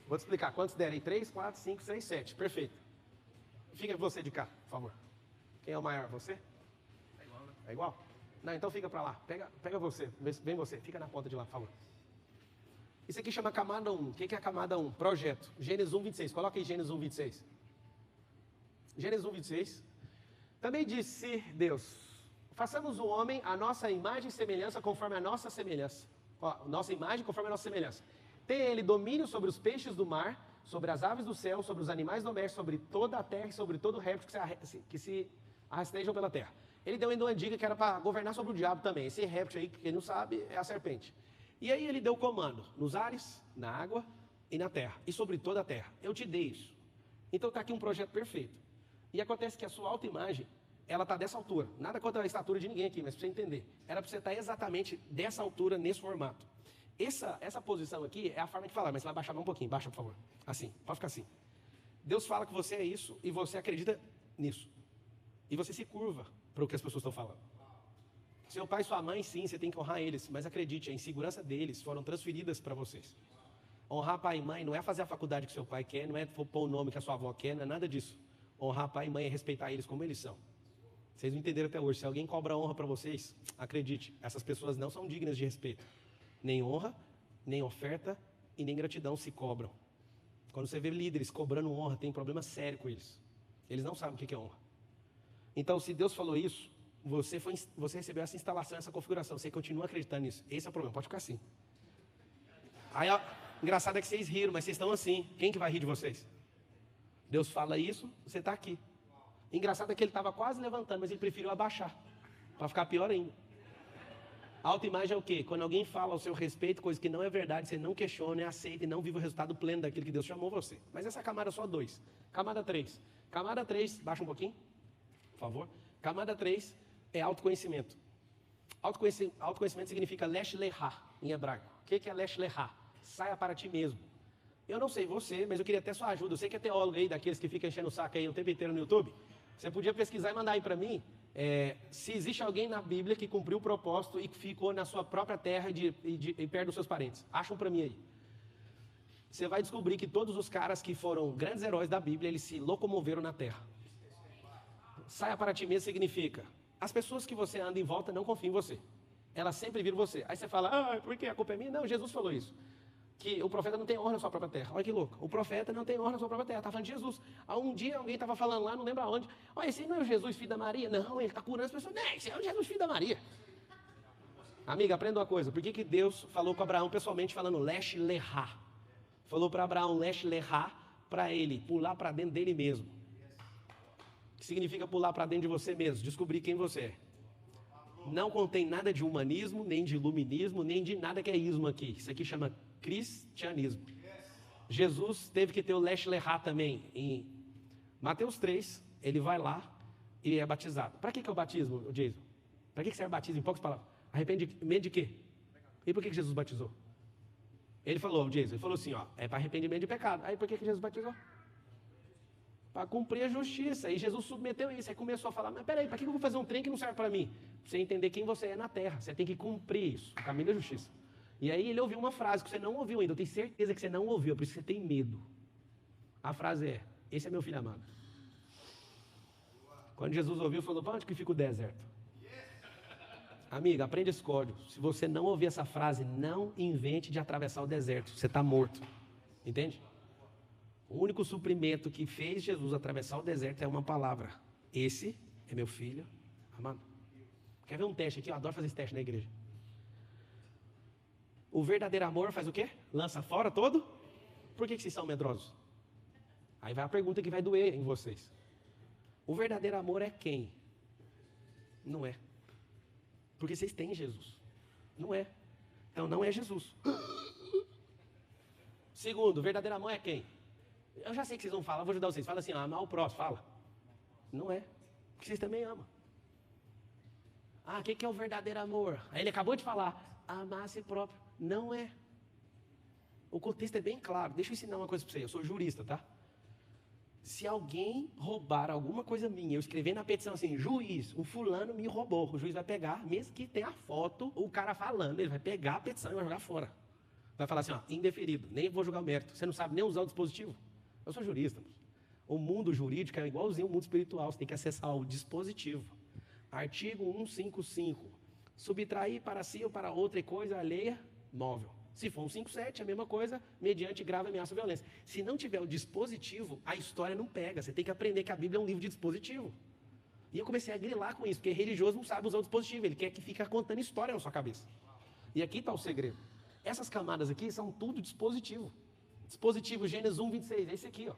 Vou te explicar. Quantos derem? 3, 4, 5, 6, 7. Perfeito. Fica você de cá, por favor. Quem é o maior? Você? É igual, né? É igual? Não, então fica para lá. Pega você. Vem você. Fica na ponta de lá, por favor. Isso aqui chama camada 1. O que é a camada 1? Projeto. Gênesis 1, 26. Coloca aí Gênesis 1, 26. Gênesis 1, 26. Também disse Deus, façamos o homem a nossa imagem e semelhança conforme a nossa semelhança. Nossa imagem conforme a nossa semelhança. Tem ele domínio sobre os peixes do mar, sobre as aves do céu, sobre os animais domésticos, sobre toda a terra e sobre todo o réptil que se arrastejam pela terra. Ele deu ainda uma dica que era para governar sobre o diabo também. Esse réptil aí, quem não sabe, é a serpente. E aí ele deu comando nos ares, na água e na terra. E sobre toda a terra. Eu te dei isso. Então está aqui um projeto perfeito. E acontece que a sua autoimagem, ela está dessa altura. Nada contra a estatura de ninguém aqui, mas para você entender. Era para você estar exatamente dessa altura, nesse formato. Essa posição aqui é a forma de falar, mas você vai baixar um pouquinho. Baixa, por favor. Assim, pode ficar assim. Deus fala que você é isso e você acredita nisso. E você se curva para o que as pessoas estão falando. Seu pai e sua mãe, sim, você tem que honrar eles. Mas acredite, a insegurança deles foram transferidas para vocês. Honrar pai e mãe não é fazer a faculdade que seu pai quer, não é pôr o nome que a sua avó quer, não é nada disso. Honrar pai e mãe é respeitar eles como eles são. Vocês não entenderam até hoje. Se alguém cobra honra para vocês, acredite, essas pessoas não são dignas de respeito. Nem honra, nem oferta e nem gratidão se cobram. Quando você vê líderes cobrando honra, tem um problema sério com eles. Eles não sabem o que é honra. Então, se Deus falou isso, você recebeu essa instalação, essa configuração, você continua acreditando nisso. Esse é o problema, pode ficar assim. Aí, ó, engraçado é que vocês riram, mas vocês estão assim. Quem que vai rir de vocês? Deus fala isso, você está aqui. Engraçado é que ele estava quase levantando, mas ele preferiu abaixar, para ficar pior ainda. A autoimagem é o quê? Quando alguém fala ao seu respeito, coisa que não é verdade, você não questiona, aceita e não vive o resultado pleno daquilo que Deus chamou você. Mas essa camada é só 2. Camada 3. Camada 3, baixa um pouquinho, por favor. Camada 3 é autoconhecimento. Autoconhecimento significa lesh lehá, em hebraico. O que é lesh lehá? Saia para ti mesmo. Eu não sei você, mas eu queria até sua ajuda. Eu sei que é teólogo aí, daqueles que ficam enchendo o saco aí o tempo inteiro no YouTube. Você podia pesquisar e mandar aí para mim. Se existe alguém na Bíblia que cumpriu o propósito e que ficou na sua própria terra e perto dos seus parentes. Acham para mim aí. Você vai descobrir que todos os caras que foram grandes heróis da Bíblia, eles se locomoveram na terra. Saia para ti mesmo significa, as pessoas que você anda em volta não confiam em você. Elas sempre viram você. Aí você fala, por que a culpa é minha? Não, Jesus falou isso. Que o profeta não tem honra na sua própria terra. Olha que louco. O profeta não tem honra na sua própria terra. Está falando de Jesus. Um dia alguém estava falando lá, não lembro aonde. Olha, esse não é o Jesus, filho da Maria? Não, ele está curando as pessoas. Não, esse é o Jesus, filho da Maria. Amiga, aprenda uma coisa. Por que Deus falou com Abraão pessoalmente falando lesh lehá? Falou para Abraão lesh lehá para ele, pular para dentro dele mesmo. Que significa pular para dentro de você mesmo, descobrir quem você é. Não contém nada de humanismo, nem de iluminismo, nem de nada que é ismo aqui. Isso aqui chama cristianismo. Jesus teve que ter o lesh lehá também. Em Mateus 3, ele vai lá e é batizado. Para que é o batismo, Jason? Para que serve o batismo? Em poucas palavras. Arrependimento de quê? E por que Jesus batizou? Ele falou, Jason, ele falou assim, é para arrependimento de pecado. Aí por que Jesus batizou? Para cumprir a justiça. E Jesus submeteu isso. Aí começou a falar, mas peraí, para que eu vou fazer um trem que não serve para mim? Para você entender quem você é na terra. Você tem que cumprir isso, o caminho da justiça. E aí ele ouviu uma frase que você não ouviu ainda. Eu tenho certeza que você não ouviu, por isso que você tem medo. A frase é, esse é meu filho amado. Quando Jesus ouviu, falou, para onde que fica o deserto? Amiga, aprende esse código. Se você não ouvir essa frase, não invente de atravessar o deserto. Você está morto. Entende? O único suprimento que fez Jesus atravessar o deserto é uma palavra. Esse é meu filho amado. Quer ver um teste aqui? Eu adoro fazer esse teste na igreja. O verdadeiro amor faz o quê? Lança fora todo? Por que vocês são medrosos? Aí vai a pergunta que vai doer em vocês. O verdadeiro amor é quem? Não é. Porque vocês têm Jesus. Não é. Então não é Jesus. Segundo, o verdadeiro amor é quem? Eu já sei que vocês vão falar, vou ajudar vocês. Fala assim, amar o próximo, fala. Não é. Porque vocês também amam. O que é o verdadeiro amor? Aí ele acabou de falar, amar a si próprio. Não é. O contexto é bem claro. Deixa eu ensinar uma coisa para você. Eu sou jurista, tá? Se alguém roubar alguma coisa minha, eu escrever na petição assim, juiz, o fulano me roubou. O juiz vai pegar, mesmo que tenha a foto, o cara falando, ele vai pegar a petição e vai jogar fora. Vai falar assim, indeferido, nem vou julgar o mérito. Você não sabe nem usar o dispositivo. Eu sou jurista. O mundo jurídico é igualzinho ao mundo espiritual. Você tem que acessar o dispositivo. Artigo 155. Subtrair para si ou para outra coisa alheia, móvel. Se for 157, a mesma coisa, mediante grave ameaça ou violência. Se não tiver o dispositivo, a história não pega. Você tem que aprender que a Bíblia é um livro de dispositivo. E eu comecei a grilar com isso, porque religioso não sabe usar o dispositivo. Ele quer que fique contando história na sua cabeça. E aqui está o segredo. Essas camadas aqui são tudo dispositivo. Dispositivo Gênesis 1, 26. É esse aqui, ó.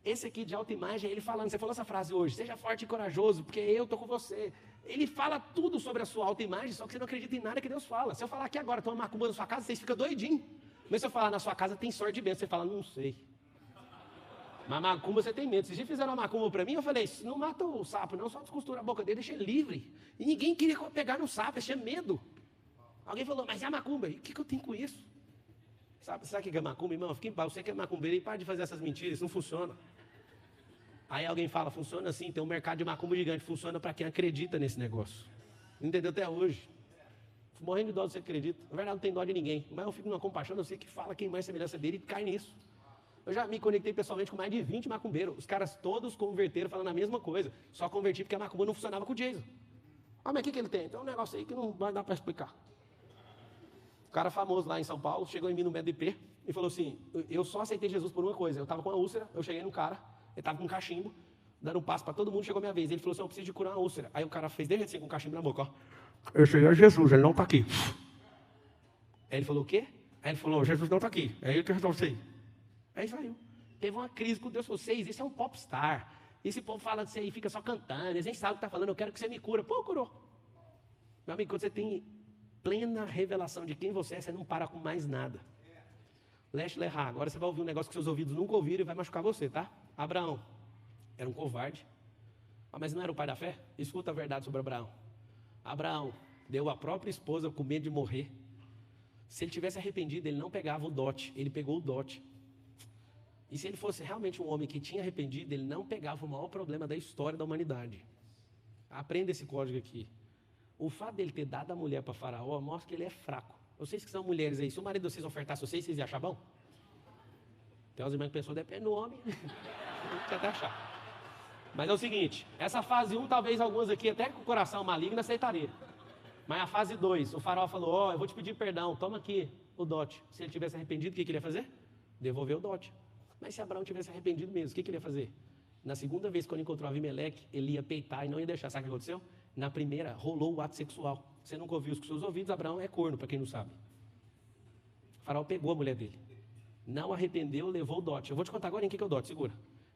Esse aqui de autoimagem, ele falando, você falou essa frase hoje, seja forte e corajoso, porque eu estou com você. Ele fala tudo sobre a sua autoimagem, só que você não acredita em nada que Deus fala. Se eu falar aqui agora, tem uma macumba na sua casa, vocês ficam doidinhos. Mas se eu falar na sua casa tem sorte de bênção, você fala, não sei. Mas macumba você tem medo. Se já fizeram uma macumba para mim, eu falei, não mata o sapo não, só descostura a boca dele, deixa ele livre. E ninguém queria pegar no sapo, eu tinha medo. Alguém falou, mas é a macumba. E o que eu tenho com isso? Sabe o que é macumba, irmão? Fica em paz, você que é macumbeiro e para de fazer essas mentiras, isso não funciona. Aí alguém fala, funciona assim, tem um mercado de macumba gigante, funciona para quem acredita nesse negócio. Entendeu até hoje? Morrendo de dó de você acredita. Na verdade não tem dó de ninguém, mas eu fico numa compaixão, eu sei que fala quem mais semelhança dele e cai nisso. Eu já me conectei pessoalmente com mais de 20 macumbeiros, os caras todos converteram falando a mesma coisa, só converti porque a macumba não funcionava com o Jason. Ah, mas o que ele tem? Tem um negócio aí que não vai dar para explicar. O cara famoso lá em São Paulo chegou em mim no BDP e falou assim, eu só aceitei Jesus por uma coisa, eu estava com uma úlcera, eu cheguei num cara, ele estava com um cachimbo, dando um passo para todo mundo, chegou a minha vez. Ele falou assim, eu preciso de curar uma úlcera. Aí o cara fez desse assim com o cachimbo na boca, ó. Esse aí é Jesus, ele não está aqui. Aí ele falou, o quê? Aí ele falou, Jesus não está aqui, é ele que resolve isso aí. Aí saiu. Teve uma crise com Deus, vocês, isso é um popstar. Esse povo fala disso aí, fica só cantando, eles nem sabem o que está falando, eu quero que você me cura. Pô, curou. Meu amigo, quando você tem plena revelação de quem você é, você não para com mais nada. Leste Lerá, agora você vai ouvir um negócio que seus ouvidos nunca ouviram e vai machucar você, tá? Abraão era um covarde, mas não era o pai da fé? Escuta a verdade sobre Abraão. Abraão deu a própria esposa com medo de morrer. Se ele tivesse arrependido, ele não pegava o dote, ele pegou o dote. E se ele fosse realmente um homem que tinha arrependido, ele não pegava o maior problema da história da humanidade. Aprenda esse código aqui. O fato dele ter dado a mulher para Faraó mostra que ele é fraco. Vocês que são mulheres aí, se o marido de vocês ofertasse vocês iam achar bom? Tem umas irmãs que pensam, depende do homem. Não quer até achar. Mas é o seguinte, essa fase 1, talvez alguns aqui até com o coração maligno aceitariam. Mas a fase 2, o faraó falou, ó, eu vou te pedir perdão, toma aqui o dote. Se ele tivesse arrependido, o que ele ia fazer? Devolver o dote. Mas se Abraão tivesse arrependido mesmo, o que ele ia fazer? Na segunda vez, quando encontrou Abimeleque, ele ia peitar e não ia deixar. Sabe o que aconteceu? Na primeira, rolou o ato sexual. Você nunca ouviu isso com seus ouvidos, Abraão é corno, para quem não sabe. O faraó pegou a mulher dele. Não arrependeu, levou o dote. Eu vou te contar agora em que é o dote, segura.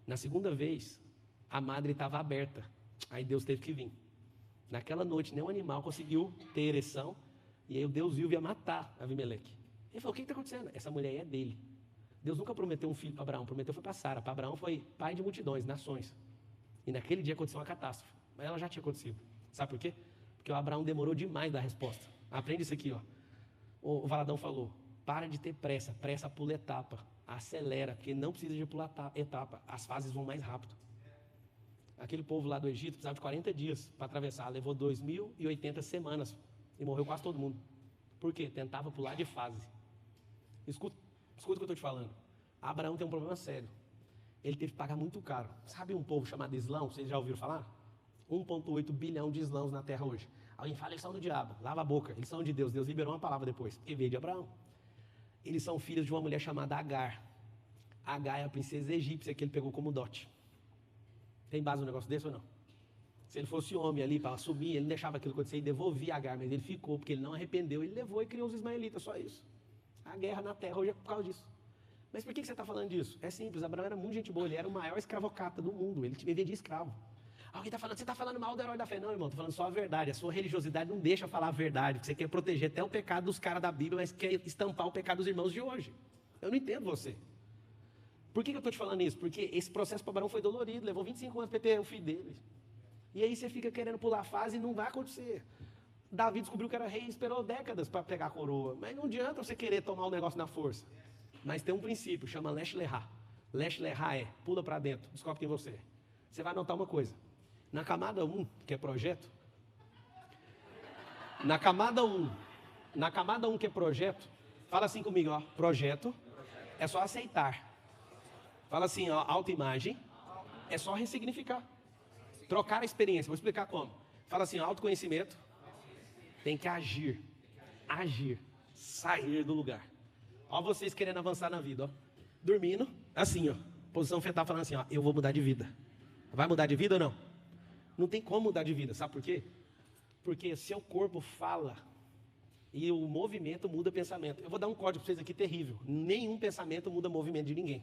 Na segunda vez, a madre estava aberta. Aí Deus teve que vir. Naquela noite, nenhum animal conseguiu ter ereção. E aí o Deus viu e ia matar Abimeleque. Ele falou, o que está acontecendo? Essa mulher é dele. Deus nunca prometeu um filho para Abraão, prometeu foi para Sara. Para Abraão foi pai de multidões, nações. E naquele dia aconteceu uma catástrofe. Mas ela já tinha acontecido. Sabe por quê? Porque o Abraão demorou demais da resposta. Aprende isso aqui, ó. O Valadão falou, para de ter pressa, pressa pula etapa. Acelera, porque não precisa de pular etapa. As fases vão mais rápido. Aquele povo lá do Egito precisava de 40 dias para atravessar. Levou 2080 semanas. E morreu quase todo mundo. Por quê? Tentava pular de fase. Escuta o que eu estou te falando. Abraão tem um problema sério. Ele teve que pagar muito caro. Sabe um povo chamado Islão? Vocês já ouviram falar? 1,8 bilhão de islãos na terra hoje. Alguém fala, eles são do diabo. Lava a boca. Eles são de Deus. Deus liberou uma palavra depois. Porque veio de Abraão. Eles são filhos de uma mulher chamada Agar. Agar é a princesa egípcia que ele pegou como dote. Tem base no negócio desse ou não? Se ele fosse homem ali para assumir, ele não deixava aquilo acontecer e devolvia Agar, mas ele ficou, porque ele não arrependeu, ele levou e criou os ismaelitas, só isso. A guerra na terra hoje é por causa disso. Mas por que você está falando disso? É simples, Abraão era muito gente boa, ele era o maior escravocrata do mundo, ele vivia de escravo. Alguém está falando, você está falando mal do herói da fé. Não, irmão, estou falando só a verdade. A sua religiosidade não deixa falar a verdade, porque você quer proteger até o pecado dos caras da Bíblia, mas quer estampar o pecado dos irmãos de hoje. Eu não entendo você. Por que eu estou te falando isso? Porque esse processo para Abraão foi dolorido, levou 25 anos para ter o filho dele. E aí você fica querendo pular a fase e não vai acontecer. Davi descobriu que era rei e esperou décadas para pegar a coroa. Mas não adianta você querer tomar o negócio na força. Mas tem um princípio, chama Leste Lerá. Leste Lerá é, pula para dentro, descobre quem você é. Você vai notar uma coisa. Na camada 1, que é projeto. Na camada 1, que é projeto, fala assim comigo, ó. Projeto é só aceitar. Fala assim, ó, autoimagem é só ressignificar. Trocar a experiência, vou explicar como. Fala assim, autoconhecimento tem que agir. Agir. Sair do lugar. Ó vocês querendo avançar na vida, ó. Dormindo, assim, ó. Posição fetal falando assim, ó, eu vou mudar de vida. Vai mudar de vida ou não? Não tem como mudar de vida, sabe por quê? Porque seu corpo fala e o movimento muda pensamento. Eu vou dar um código para vocês aqui terrível. Nenhum pensamento muda movimento de ninguém.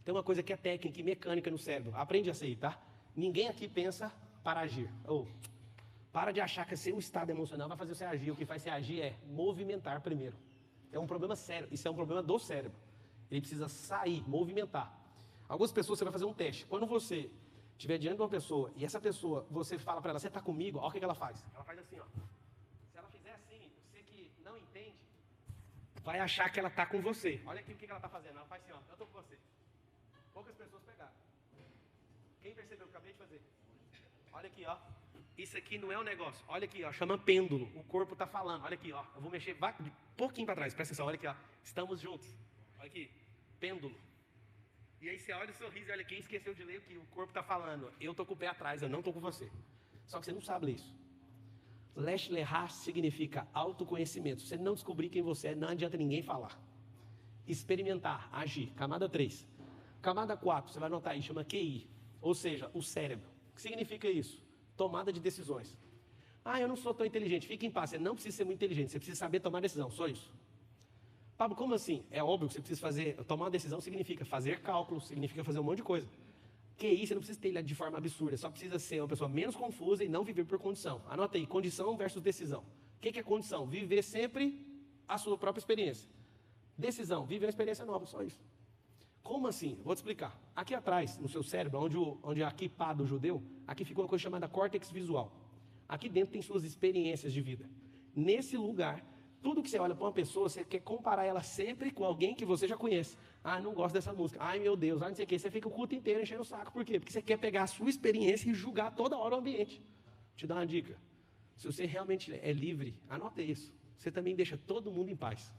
Tem uma coisa que é técnica e mecânica no cérebro. Aprende essa aí, tá? Ninguém aqui pensa para agir. Para de achar que seu estado emocional vai fazer você agir. O que faz você agir é movimentar primeiro. É um problema sério. Isso é um problema do cérebro. Ele precisa sair, movimentar. Algumas pessoas você vai fazer um teste. Quando você estiver diante de uma pessoa e essa pessoa, você fala para ela, você está comigo? Olha o que ela faz. Ela faz assim, ó. Se ela fizer assim, você que não entende, vai achar que ela está com você. Olha aqui o que ela está fazendo. Ela faz assim, ó. Eu estou com você. Poucas pessoas pegaram. Quem percebeu o que eu acabei de fazer? Olha aqui, ó. Isso aqui não é um negócio. Olha aqui, ó. Chama pêndulo. O corpo está falando. Olha aqui, ó. Eu vou mexer um pouquinho para trás. Presta atenção. Olha aqui, ó. Estamos juntos. Olha aqui. Pêndulo. E aí você olha o sorriso e olha quem esqueceu de ler o que o corpo está falando. Eu estou com o pé atrás, eu não estou com você. Só que você não sabe ler isso. Lesh Lehá significa autoconhecimento. Se você não descobrir quem você é, não adianta ninguém falar. Experimentar, agir. Camada 3. Camada 4, você vai anotar aí, chama QI. Ou seja, o cérebro. O que significa isso? Tomada de decisões. Eu não sou tão inteligente. Fique em paz, você não precisa ser muito inteligente. Você precisa saber tomar decisão, só isso. Pablo, como assim? É óbvio que você precisa tomar uma decisão significa fazer cálculos, significa fazer um monte de coisa. QI, você não precisa ter ele de forma absurda, só precisa ser uma pessoa menos confusa e não viver por condição. Anota aí, condição versus decisão. O que é condição? Viver sempre a sua própria experiência. Decisão, viver uma experiência nova, só isso. Como assim? Vou te explicar. Aqui atrás, no seu cérebro, onde a kippah do judeu, aqui fica uma coisa chamada córtex visual. Aqui dentro tem suas experiências de vida. Nesse lugar, tudo que você olha para uma pessoa, você quer comparar ela sempre com alguém que você já conhece. Não gosto dessa música. Ai, meu Deus, não sei o quê. Você fica o culto inteiro enchendo o saco. Por quê? Porque você quer pegar a sua experiência e julgar toda hora o ambiente. Vou te dar uma dica. Se você realmente é livre, anota isso. Você também deixa todo mundo em paz.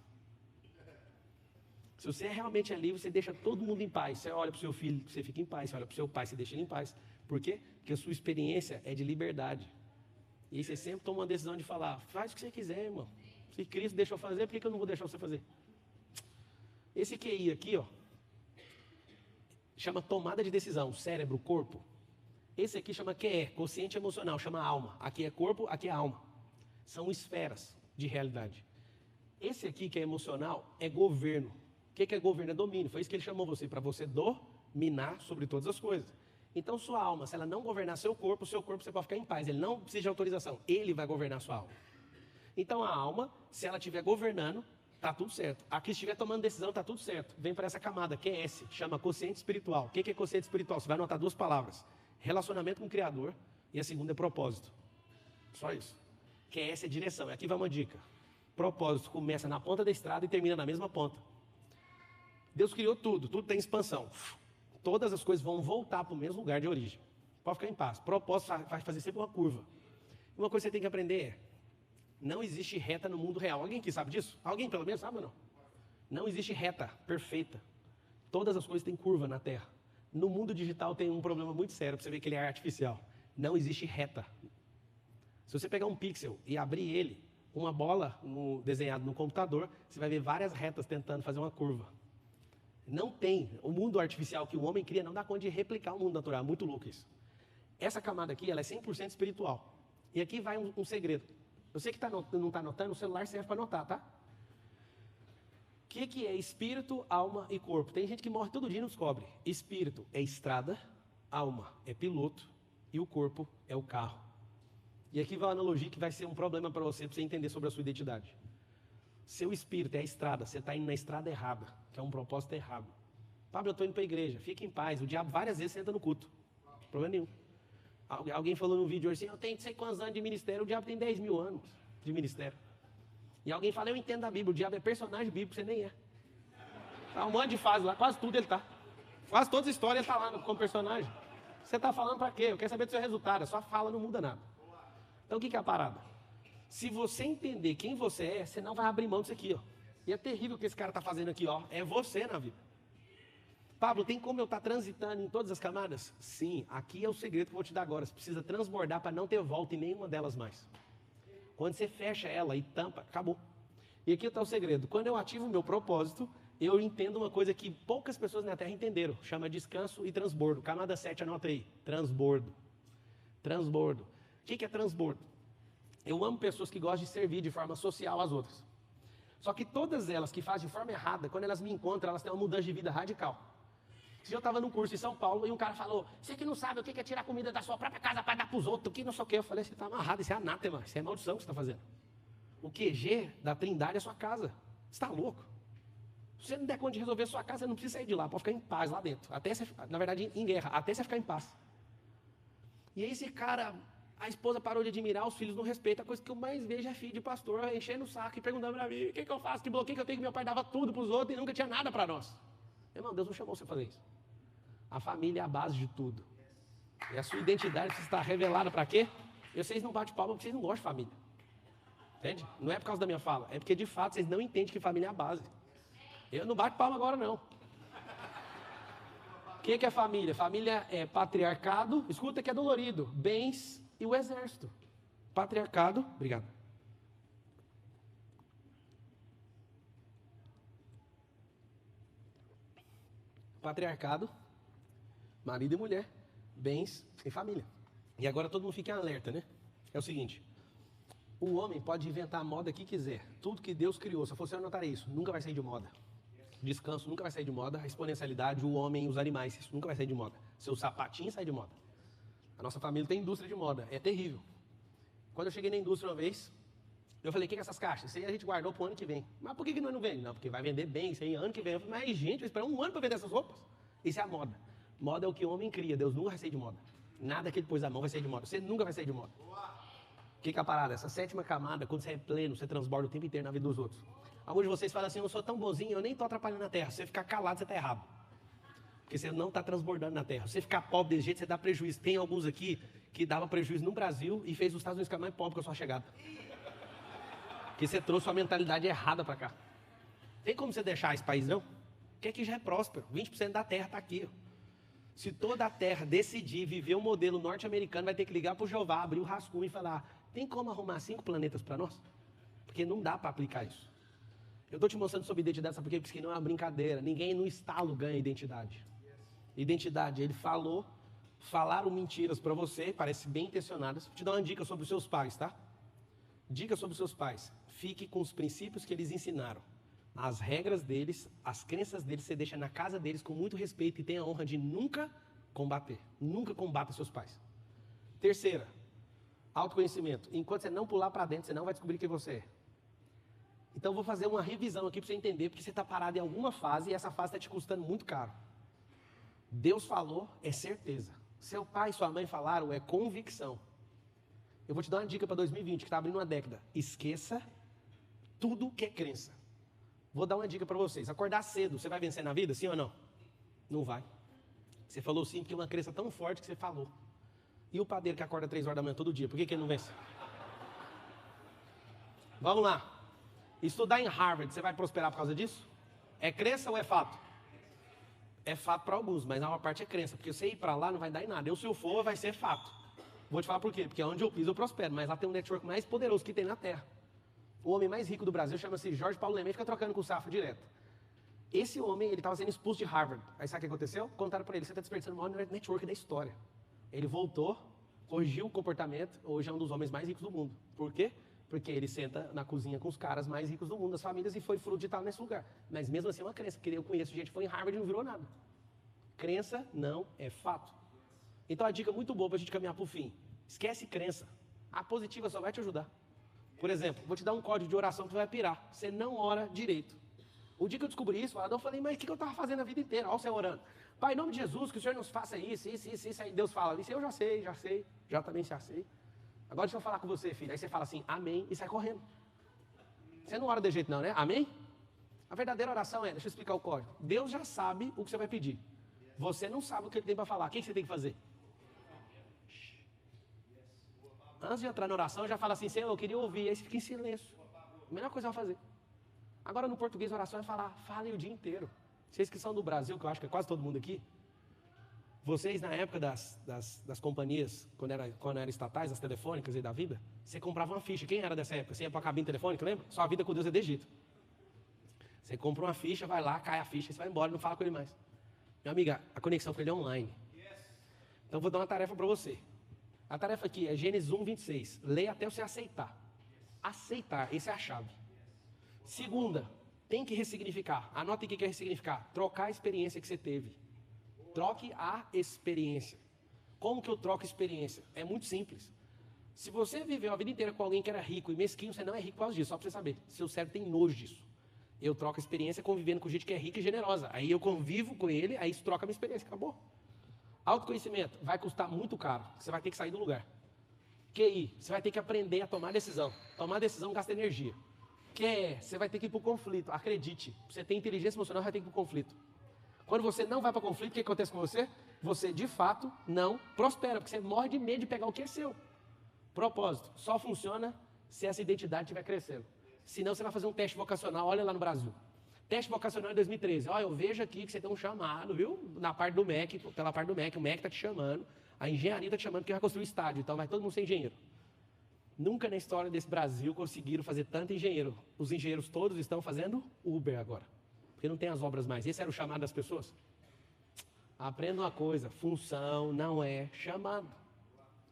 Se você realmente é livre, você deixa todo mundo em paz. Você olha para o seu filho, você fica em paz. Você olha para o seu pai, você deixa ele em paz. Por quê? Porque a sua experiência é de liberdade. E aí você sempre toma uma decisão de falar, faz o que você quiser, irmão. Se Cristo deixou fazer, por que eu não vou deixar você fazer? Esse QI aqui, ó, chama tomada de decisão, cérebro, corpo. Esse aqui chama QE, consciente emocional, chama alma. Aqui é corpo, aqui é alma. São esferas de realidade. Esse aqui que é emocional é governo. O que é governo? É domínio. Foi isso que ele chamou você, para você dominar sobre todas as coisas. Então sua alma, se ela não governar seu corpo você pode ficar em paz. Ele não precisa de autorização, ele vai governar sua alma. Então a alma, se ela estiver governando, tá tudo certo. Aqui estiver tomando decisão, tá tudo certo. Vem para essa camada, que é S, chama consciente espiritual. O que é consciente espiritual? Você vai anotar duas palavras. Relacionamento com o Criador e a segunda é propósito. Só isso. Que é S é direção. Aqui vai uma dica. Propósito começa na ponta da estrada e termina na mesma ponta. Deus criou tudo tem expansão. Todas as coisas vão voltar para o mesmo lugar de origem. Pode ficar em paz. Propósito vai fazer sempre uma curva. Uma coisa que você tem que aprender é, não existe reta no mundo real. Alguém aqui sabe disso? Alguém pelo menos sabe ou não? Não existe reta perfeita. Todas as coisas têm curva na Terra. No mundo digital tem um problema muito sério, para você ver que ele é artificial. Não existe reta. Se você pegar um pixel e abrir ele, uma bola desenhada no computador, você vai ver várias retas tentando fazer uma curva. Não tem. O mundo artificial que o homem cria não dá conta de replicar o mundo natural. É muito louco isso. Essa camada aqui, ela é 100% espiritual. E aqui vai um segredo. Você que não está anotando, o celular serve para anotar, tá? O que é espírito, alma e corpo? Tem gente que morre todo dia e não descobre. Espírito é estrada, alma é piloto e o corpo é o carro. E aqui vai uma analogia que vai ser um problema para você entender sobre a sua identidade. Seu espírito é a estrada, você está indo na estrada errada, que é um propósito errado. Pablo, eu estou indo para a igreja, fica em paz. O diabo várias vezes senta no culto. Problema nenhum. Alguém falou no vídeo hoje assim, eu tenho não sei quantos anos de ministério, o diabo tem 10 mil anos de ministério. E alguém fala, eu entendo da Bíblia, o diabo é personagem bíblico, você nem é. Tá um monte de fase lá, quase tudo ele tá. Quase todas as histórias ele tá lá como personagem. Você tá falando para quê? Eu quero saber do seu resultado, a sua fala não muda nada. Então o que é a parada? Se você entender quem você é, você não vai abrir mão disso aqui, ó. E é terrível o que esse cara tá fazendo aqui, ó. É você na vida. Pablo, tem como eu estar transitando em todas as camadas? Sim, aqui é o segredo que eu vou te dar agora. Você precisa transbordar para não ter volta em nenhuma delas mais. Quando você fecha ela e tampa, acabou. E aqui está o segredo. Quando eu ativo o meu propósito, eu entendo uma coisa que poucas pessoas na Terra entenderam. Chama descanso e transbordo. Camada 7, anota aí. Transbordo. Transbordo. O que é transbordo? Eu amo pessoas que gostam de servir de forma social às outras. Só que todas elas que fazem de forma errada, quando elas me encontram, elas têm uma mudança de vida radical. Se eu estava num curso em São Paulo e um cara falou, você que não sabe o que é tirar comida da sua própria casa para dar para os outros, que não sei o que. Eu falei, você está amarrado, isso é anátema, isso é maldição que você está fazendo. O QG da Trindade é a sua casa. Você está louco? Se você não der conta de resolver a sua casa, você não precisa sair de lá, pode ficar em paz lá dentro. Até você, na verdade, em guerra, até você ficar em paz. E aí esse cara, a esposa parou de admirar, os filhos não respeitam. A coisa que eu mais vejo é filho de pastor enchendo o saco e perguntando para mim, o que eu faço, que bloqueio que eu tenho, que meu pai dava tudo para os outros e nunca tinha nada para nós. Irmão, Deus não chamou você a fazer isso. A família é a base de tudo. E a sua identidade precisa estar revelada para quê? E vocês não batem palma porque vocês não gostam de família. Entende? Não é por causa da minha fala, é porque de fato vocês não entendem que família é a base. Eu não bato palma agora não. O que é família? Família é patriarcado, escuta que é dolorido, bens e o exército. Patriarcado, obrigado. Patriarcado, marido e mulher, bens e família. E agora todo mundo fica em alerta, né? É o seguinte, o homem pode inventar a moda que quiser. Tudo que Deus criou, se você anotar isso, nunca vai sair de moda. Descanso nunca vai sair de moda, a exponencialidade, o homem, os animais, isso nunca vai sair de moda. Seu sapatinho sai de moda. A nossa família tem indústria de moda, é terrível. Quando eu cheguei na indústria uma vez, eu falei, o que é essas caixas? Isso aí a gente guardou para o ano que vem. Mas por que nós não vende? Não, porque vai vender bem, isso aí ano que vem. Eu falei, mas gente, vai esperar um ano para vender essas roupas? Isso é a moda. Moda é o que o homem cria, Deus nunca vai sair de moda. Nada que ele pôs a mão vai sair de moda, você nunca vai sair de moda. O que é a parada? Essa sétima camada, quando você é pleno, você transborda o tempo inteiro na vida dos outros. Alguns de vocês falam assim, eu sou tão bonzinho, eu nem estou atrapalhando a terra. Se você ficar calado, você está errado. Porque você não está transbordando na terra. Se você ficar pobre desse jeito, você dá prejuízo. Tem alguns aqui que davam prejuízo no Brasil e fez os Estados Unidos ficar mais pobre com a sua chegada. Porque você trouxe sua mentalidade errada para cá. Tem como você deixar esse país, não? Porque aqui já é próspero. 20% da terra está aqui. Se toda a terra decidir viver o modelo norte-americano, vai ter que ligar para o Jeová, abrir o rascunho e falar, tem como arrumar 5 planetas para nós? Porque não dá para aplicar isso. Eu estou te mostrando sobre identidade, sabe por quê? Porque não é uma brincadeira. Ninguém no estalo ganha identidade. Identidade, ele falou, falaram mentiras para você, parece bem intencionadas. Vou te dar uma dica sobre os seus pais, tá? Dica sobre os seus pais. Fique com os princípios que eles ensinaram. As regras deles, as crenças deles, você deixa na casa deles com muito respeito e tenha a honra de nunca combater. Nunca combata seus pais. Terceira, autoconhecimento. Enquanto você não pular para dentro, você não vai descobrir quem você é. Então, eu vou fazer uma revisão aqui para você entender, porque você está parado em alguma fase e essa fase está te custando muito caro. Deus falou, é certeza. Seu pai e sua mãe falaram, é convicção. Eu vou te dar uma dica para 2020, que está abrindo uma década. Esqueça tudo que é crença. Vou dar uma dica para vocês. Acordar cedo, você vai vencer na vida, sim ou não? Não vai. Você falou sim, porque é uma crença tão forte que você falou. E o padeiro que acorda 3 horas da manhã todo dia, por que ele não vence? Vamos lá. Estudar em Harvard, você vai prosperar por causa disso? É crença ou é fato? É fato para alguns, mas na maior parte é crença. Porque você ir para lá não vai dar em nada. Se eu for, vai ser fato. Vou te falar por quê. Porque onde eu piso eu prospero. Mas lá tem um network mais poderoso que tem na Terra. O homem mais rico do Brasil chama-se Jorge Paulo Lemann, fica trocando com o Safra direto. Esse homem, ele estava sendo expulso de Harvard. Aí sabe o que aconteceu? Contaram para ele, você está desperdiçando o maior network da história. Ele voltou, corrigiu o comportamento, hoje é um dos homens mais ricos do mundo. Por quê? Porque ele senta na cozinha com os caras mais ricos do mundo, das famílias, e foi fruto de estar nesse lugar. Mas mesmo assim é uma crença, porque eu conheço gente que foi em Harvard e não virou nada. Crença não é fato. Então a dica muito boa para a gente caminhar para o fim. Esquece crença. A positiva só vai te ajudar. Por exemplo, vou te dar um código de oração que tu vai pirar. Você não ora direito. O dia que eu descobri isso, eu falei, mas o que eu estava fazendo a vida inteira? Olha você orando. Pai, em nome de Jesus, que o Senhor nos faça isso. Aí Deus fala, isso eu já sei, já também já sei. Agora deixa eu falar com você, filho. Aí você fala assim, amém, e sai correndo. Você não ora de jeito não, né? Amém? A verdadeira oração é, deixa eu explicar o código. Deus já sabe o que você vai pedir. Você não sabe o que ele tem para falar. O que você tem que fazer? Antes de entrar na oração, já fala assim, Senhor, eu queria ouvir. Aí você fica em silêncio. A melhor coisa a fazer. Agora no português a oração é falar, falem o dia inteiro. Vocês que são do Brasil, que eu acho que é quase todo mundo aqui, vocês na época das companhias, quando eram estatais, as telefônicas e da vida, você comprava uma ficha. Quem era dessa época? Você ia para a cabine telefônica, lembra? Sua vida com Deus é de Egito. Você compra uma ficha, vai lá, cai a ficha, você vai embora e não fala com ele mais. Minha amiga, a conexão com ele é online. Então vou dar uma tarefa para você. A tarefa aqui é Gênesis 1, 26. Leia até você aceitar. Aceitar, essa é a chave. Segunda, tem que ressignificar. Anota o que é ressignificar. Trocar a experiência que você teve. Troque a experiência. Como que eu troco experiência? É muito simples. Se você viveu a vida inteira com alguém que era rico e mesquinho, você não é rico por causa disso, só para você saber. Seu cérebro tem nojo disso. Eu troco a experiência convivendo com gente que é rica e generosa. Aí eu convivo com ele, aí isso troca a minha experiência, acabou. Autoconhecimento vai custar muito caro, você vai ter que sair do lugar. QI, você vai ter que aprender a tomar decisão. Tomar decisão gasta energia. QE, você vai ter que ir para o conflito, acredite. Você tem inteligência emocional, vai ter que ir para o conflito. Quando você não vai para o conflito, o que acontece com você? Você, de fato, não prospera, porque você morre de medo de pegar o que é seu. Propósito, só funciona se essa identidade estiver crescendo. Senão você vai fazer um teste vocacional, olha lá no Brasil. Teste vocacional em 2013. Ó, eu vejo aqui que você tem um chamado, viu? Na parte do MEC, pela parte do MEC, o MEC está te chamando, a engenharia está te chamando porque vai construir estádio, então vai todo mundo ser engenheiro. Nunca na história desse Brasil conseguiram fazer tanto engenheiro. Os engenheiros todos estão fazendo Uber agora, porque não tem as obras mais. Esse era o chamado das pessoas? Aprenda uma coisa, função não é chamado.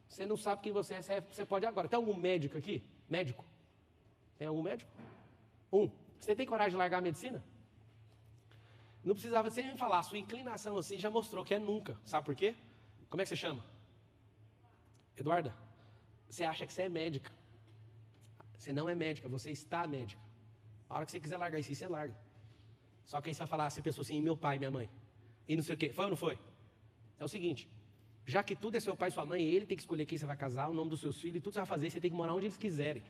Você não sabe quem você é, você pode agora. Tem algum médico aqui? Médico? Tem algum médico? Você tem coragem de largar a medicina? Não precisava você nem falar, sua inclinação assim já mostrou que é nunca. Sabe por quê? Como é que você chama? Eduarda? Você acha que você é médica. Você não é médica, você está médica. A hora que você quiser largar isso, você larga. Só que aí você vai falar, você pensou assim, meu pai, minha mãe. E não sei o quê. Foi ou não foi? É o seguinte, já que tudo é seu pai e sua mãe, ele tem que escolher quem você vai casar, o nome dos seus filhos, e tudo você vai fazer, você tem que morar onde eles quiserem.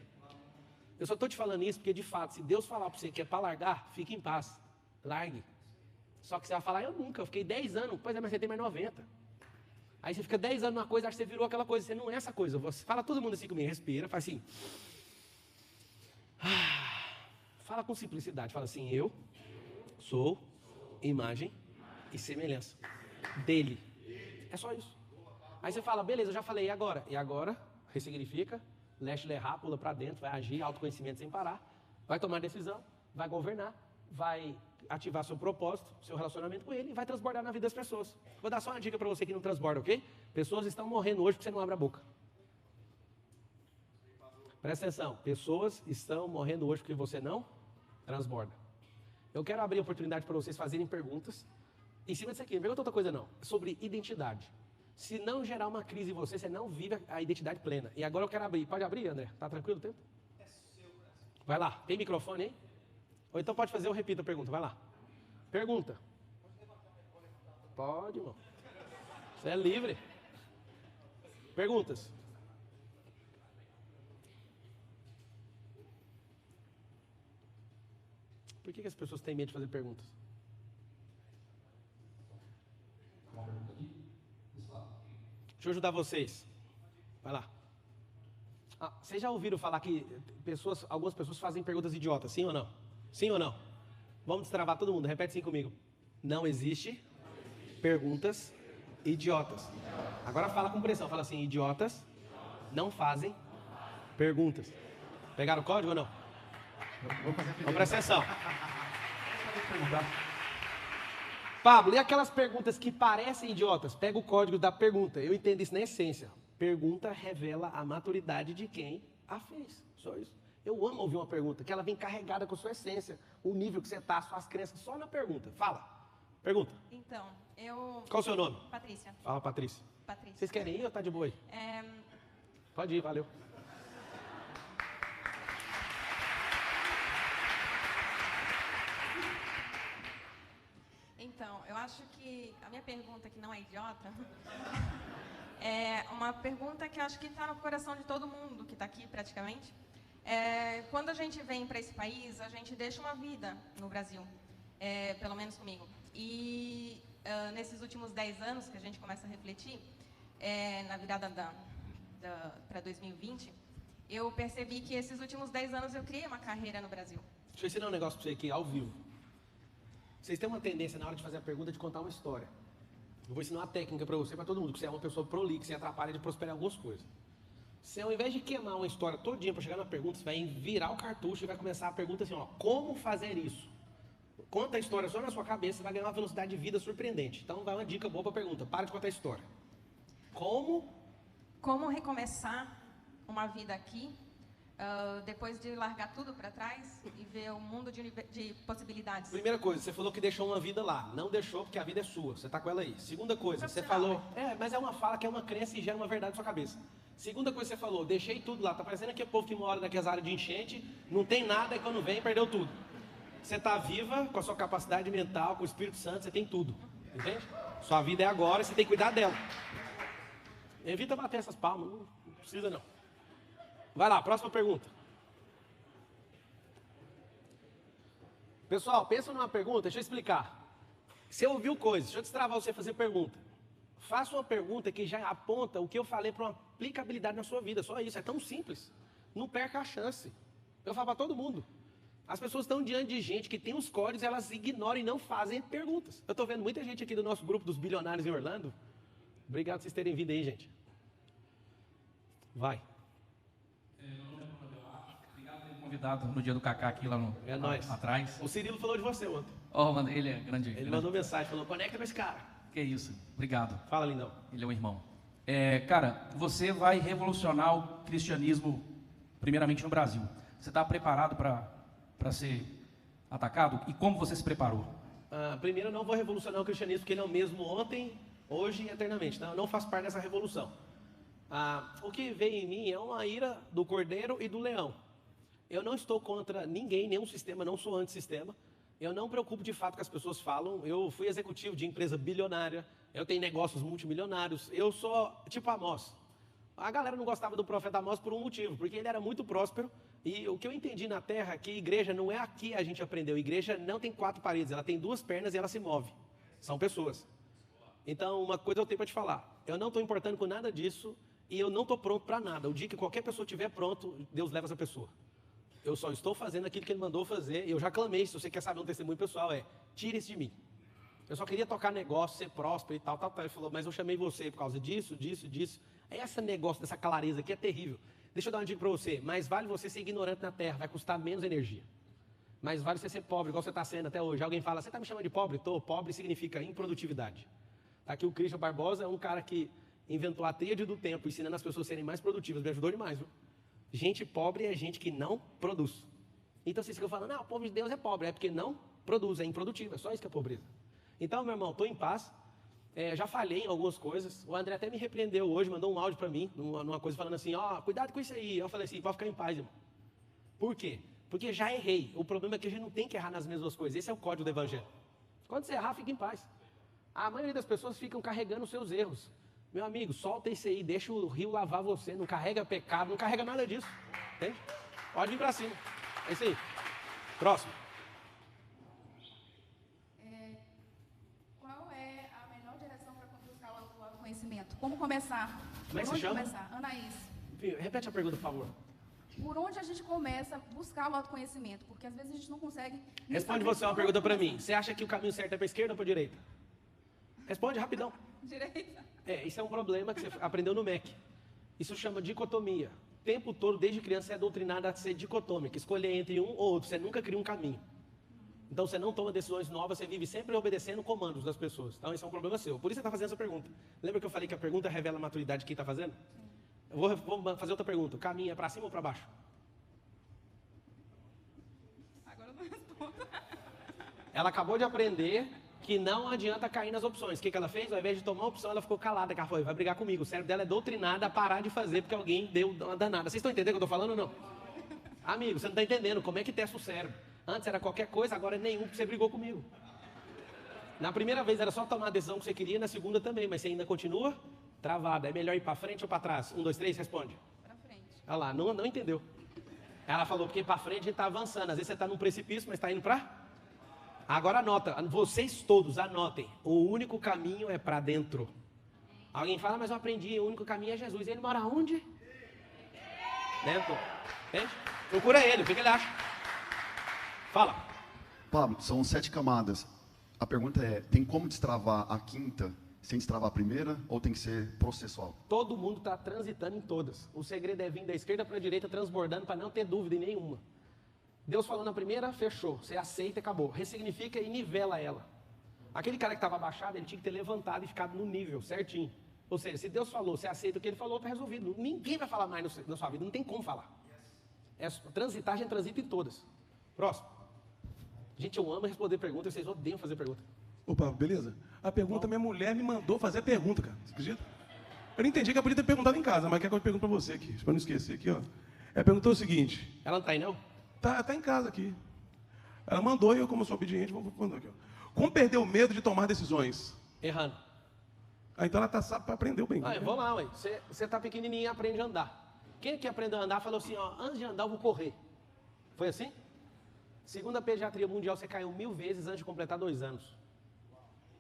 Eu só estou te falando isso porque, de fato, se Deus falar para você que é para largar, fique em paz. Largue. Só que você vai falar, eu nunca, eu fiquei 10 anos. Pois é, mas você tem mais 90. Aí você fica 10 anos numa coisa, acha que você virou aquela coisa. Você não é essa coisa. Você fala todo mundo assim comigo, respira, faz assim. Fala com simplicidade. Fala assim, eu sou imagem e semelhança dele. É só isso. Aí você fala, beleza, eu já falei, e agora? E agora, ressignifica, leste, lerrar, pula para dentro, vai agir, autoconhecimento sem parar, vai tomar decisão, vai governar, vai ativar seu propósito, seu relacionamento com ele e vai transbordar na vida das pessoas. Vou dar só uma dica para você que não transborda, ok? Pessoas estão morrendo hoje porque você não abre a boca. Presta atenção, pessoas estão morrendo hoje porque você não transborda. Eu quero abrir a oportunidade para vocês fazerem perguntas em cima disso aqui. Não pergunta outra coisa não, é sobre identidade. Se não gerar uma crise em você, você não vive a identidade plena. E agora eu quero abrir. Pode abrir, André? Tá tranquilo o tempo? Vai lá. Tem microfone aí? Ou então pode fazer, eu repito a pergunta. Vai lá. Pergunta. Pode, irmão. Você é livre. Perguntas. Por que as pessoas têm medo de fazer perguntas? Deixa eu ajudar vocês. Vai lá. Vocês já ouviram falar que algumas pessoas fazem perguntas idiotas, sim ou não? Sim ou não? Vamos destravar todo mundo, repete assim comigo. Não existe perguntas idiotas. Agora fala com pressão, fala assim, idiotas não fazem perguntas. Pegaram o código ou não? Vamos prestar atenção. Pablo, e aquelas perguntas que parecem idiotas? Pega o código da pergunta. Eu entendo isso na essência. Pergunta revela a maturidade de quem a fez. Só isso. Eu amo ouvir uma pergunta, que ela vem carregada com a sua essência. O nível que você está, suas crenças, só na pergunta. Fala. Pergunta. Então, eu... Qual o seu nome? Patrícia. Fala, Patrícia. Patrícia. Vocês querem ir ou tá de boa aí? Pode ir, valeu. Então, eu acho que a minha pergunta, que não é idiota, é uma pergunta que eu acho que está no coração de todo mundo que está aqui, praticamente. Quando a gente vem para esse país, a gente deixa uma vida no Brasil, pelo menos comigo. E nesses últimos 10 anos que a gente começa a refletir, na virada para 2020, eu percebi que esses últimos 10 anos eu criei uma carreira no Brasil. Deixa eu ensinar um negócio para você aqui, ao vivo. Vocês têm uma tendência, na hora de fazer a pergunta, de contar uma história. Eu vou ensinar uma técnica para você, para todo mundo, que você é uma pessoa prolixa, você atrapalha de prosperar algumas coisas. Você, ao invés de queimar uma história todinha para chegar na pergunta, você vai virar o cartucho e vai começar a pergunta assim, ó, como fazer isso? Conta a história só na sua cabeça, você vai ganhar uma velocidade de vida surpreendente. Então, vai uma dica boa para a pergunta, para de contar a história. Como recomeçar uma vida aqui, depois de largar tudo para trás e ver um mundo de possibilidades? Primeira coisa, você falou que deixou uma vida lá. Não deixou porque a vida é sua, você está com ela aí. Segunda coisa, você falou... mas é uma fala que é uma crença e gera uma verdade na sua cabeça. Segunda coisa que você falou, deixei tudo lá. Tá parecendo aquele povo que mora naquelas áreas de enchente, não tem nada e quando vem, perdeu tudo. Você está viva, com a sua capacidade mental, com o Espírito Santo, você tem tudo. Entende? Sua vida é agora, você tem que cuidar dela. Evita bater essas palmas, não precisa não. Vai lá, próxima pergunta. Pessoal, pensa numa pergunta, deixa eu explicar. Você ouviu coisas, deixa eu destravar você fazer pergunta. Faça uma pergunta que já aponta o que eu falei para uma aplicabilidade na sua vida, só isso, é tão simples. Não perca a chance. Eu falo para todo mundo. As pessoas estão diante de gente que tem os códigos, elas ignoram e não fazem perguntas. Eu estou vendo muita gente aqui do nosso grupo dos bilionários em Orlando. Obrigado por vocês terem vindo aí, gente. Vai. Obrigado por ter convidado no dia do Cacá aqui lá no nóis. Atrás. O Cirilo falou de você ontem. Ele é grande. Ele mandou mensagem, falou, conecta com esse cara. Que isso, obrigado. Fala, lindão. Ele é um irmão. Cara, você vai revolucionar o cristianismo, primeiramente no Brasil. Você está preparado para ser atacado? E como você se preparou? Primeiro, eu não vou revolucionar o cristianismo, porque ele é o mesmo ontem, hoje e eternamente. Eu não faço parte dessa revolução. O que veio em mim é uma ira do cordeiro e do leão. Eu não estou contra ninguém, nenhum sistema, não sou antissistema. Eu não me preocupo de fato com as pessoas falam. Eu fui executivo de empresa bilionária, eu tenho negócios multimilionários, eu sou tipo Amós. A galera não gostava do profeta Amós por um motivo, porque ele era muito próspero. E o que eu entendi na terra é que igreja não é aqui a gente aprendeu. Igreja não tem 4 paredes, ela tem 2 pernas e ela se move. São pessoas. Então, uma coisa eu tenho para te falar. Eu não estou importando com nada disso e eu não estou pronto para nada. O dia que qualquer pessoa estiver pronto, Deus leva essa pessoa. Eu só estou fazendo aquilo que Ele mandou fazer. E eu já clamei, se você quer saber um testemunho pessoal, tire isso de mim. Eu só queria tocar negócio, ser próspero e tal. Ele falou, mas eu chamei você por causa disso. Esse negócio dessa clareza aqui é terrível. Deixa eu dar uma dica para você. Mais vale você ser ignorante na terra, vai custar menos energia. Mais vale você ser pobre, igual você está sendo até hoje. Alguém fala, você está me chamando de pobre? Estou. Pobre significa improdutividade. Tá aqui o Christian Barbosa é um cara que inventou a tríade do tempo, ensinando as pessoas a serem mais produtivas. Me ajudou demais, viu? Gente pobre é gente que não produz. Então vocês ficam falando, o povo de Deus é pobre. É porque não produz, é improdutivo. É só isso que é pobreza. Então, meu irmão, estou em paz. Já falhei em algumas coisas. O André até me repreendeu hoje, mandou um áudio para mim, numa coisa falando assim, cuidado com isso aí. Eu falei assim, pode ficar em paz, irmão. Por quê? Porque já errei. O problema é que a gente não tem que errar nas mesmas coisas. Esse é o código do evangelho. Quando você errar, fica em paz. A maioria das pessoas ficam carregando os seus erros. Meu amigo, solta isso aí, deixa o rio lavar você, não carrega pecado, não carrega nada disso. Entende? Pode vir para cima. É isso aí. Próximo. Qual é a melhor direção para buscar o autoconhecimento? Como começar? Como é que se chama? Anaís. Repete a pergunta, por favor. Por onde a gente começa a buscar o autoconhecimento? Porque às vezes a gente não consegue... Responde você uma pergunta para mim. Você acha que o caminho certo é para a esquerda ou para a direita? Responde rapidão. Direita. Isso é um problema que você aprendeu no MEC. Isso chama dicotomia. O tempo todo, desde criança, você é doutrinado a ser dicotômico. Escolher entre um ou outro. Você nunca cria um caminho. Então, você não toma decisões novas, você vive sempre obedecendo comandos das pessoas. Então, esse é um problema seu. Por isso você está fazendo essa pergunta. Lembra que eu falei que a pergunta revela a maturidade de quem está fazendo? Eu vou fazer outra pergunta. O caminho é para cima ou para baixo? Agora eu não respondo. Ela acabou de aprender que não adianta cair nas opções. O que ela fez? Ao invés de tomar uma opção, ela ficou calada. Ela falou, vai brigar comigo. O cérebro dela é doutrinado a parar de fazer porque alguém deu uma danada. Vocês estão entendendo o que eu estou falando ou não? Amigo, você não está entendendo como é que testa o cérebro. Antes era qualquer coisa, agora é nenhum, porque você brigou comigo. Na primeira vez era só tomar a decisão que você queria, na segunda também, mas você ainda continua travada. É melhor ir para frente ou para trás? 1, 2, 3, responde. Para frente. Olha lá, não entendeu. Ela falou, porque para frente a gente está avançando. Às vezes você está num precipício, mas está indo para... Agora anota, vocês todos anotem. O único caminho é para dentro. Alguém fala, mas eu aprendi, o único caminho é Jesus. Ele mora onde? Dentro. Entende? Procura ele, o que ele acha? Fala. Pablo, são 7 camadas. A pergunta é, tem como destravar a quinta sem destravar a primeira ou tem que ser processual? Todo mundo está transitando em todas. O segredo é vir da esquerda para a direita transbordando para não ter dúvida em nenhuma. Deus falou na primeira, fechou. Você aceita e acabou. Ressignifica e nivela ela. Aquele cara que estava abaixado, ele tinha que ter levantado e ficado no nível certinho. Ou seja, se Deus falou, você aceita o que ele falou, está resolvido. Ninguém vai falar mais na sua vida, não tem como falar. Transitar, a gente transita em todas. Próximo. Gente, eu amo responder perguntas, vocês odeiam fazer pergunta. Opa, beleza. A pergunta, minha mulher me mandou fazer a pergunta, cara. Você acredita? Eu não entendi que eu podia ter perguntado em casa, mas quer que eu pergunte pra você aqui, pra não esquecer aqui, ó. Ela perguntou o seguinte. Ela não tá aí, não? Tá em casa aqui. Ela mandou e eu, como sou obediente, vou mandar aqui, ó. Como perder o medo de tomar decisões? Errando. Então ela aprendeu bem. Vamos lá, ué. Você tá pequenininho e aprende a andar. Quem que aprendeu a andar falou assim, ó, antes de andar eu vou correr. Foi assim? Segundo a pediatria mundial, você caiu 1000 vezes antes de completar 2 anos.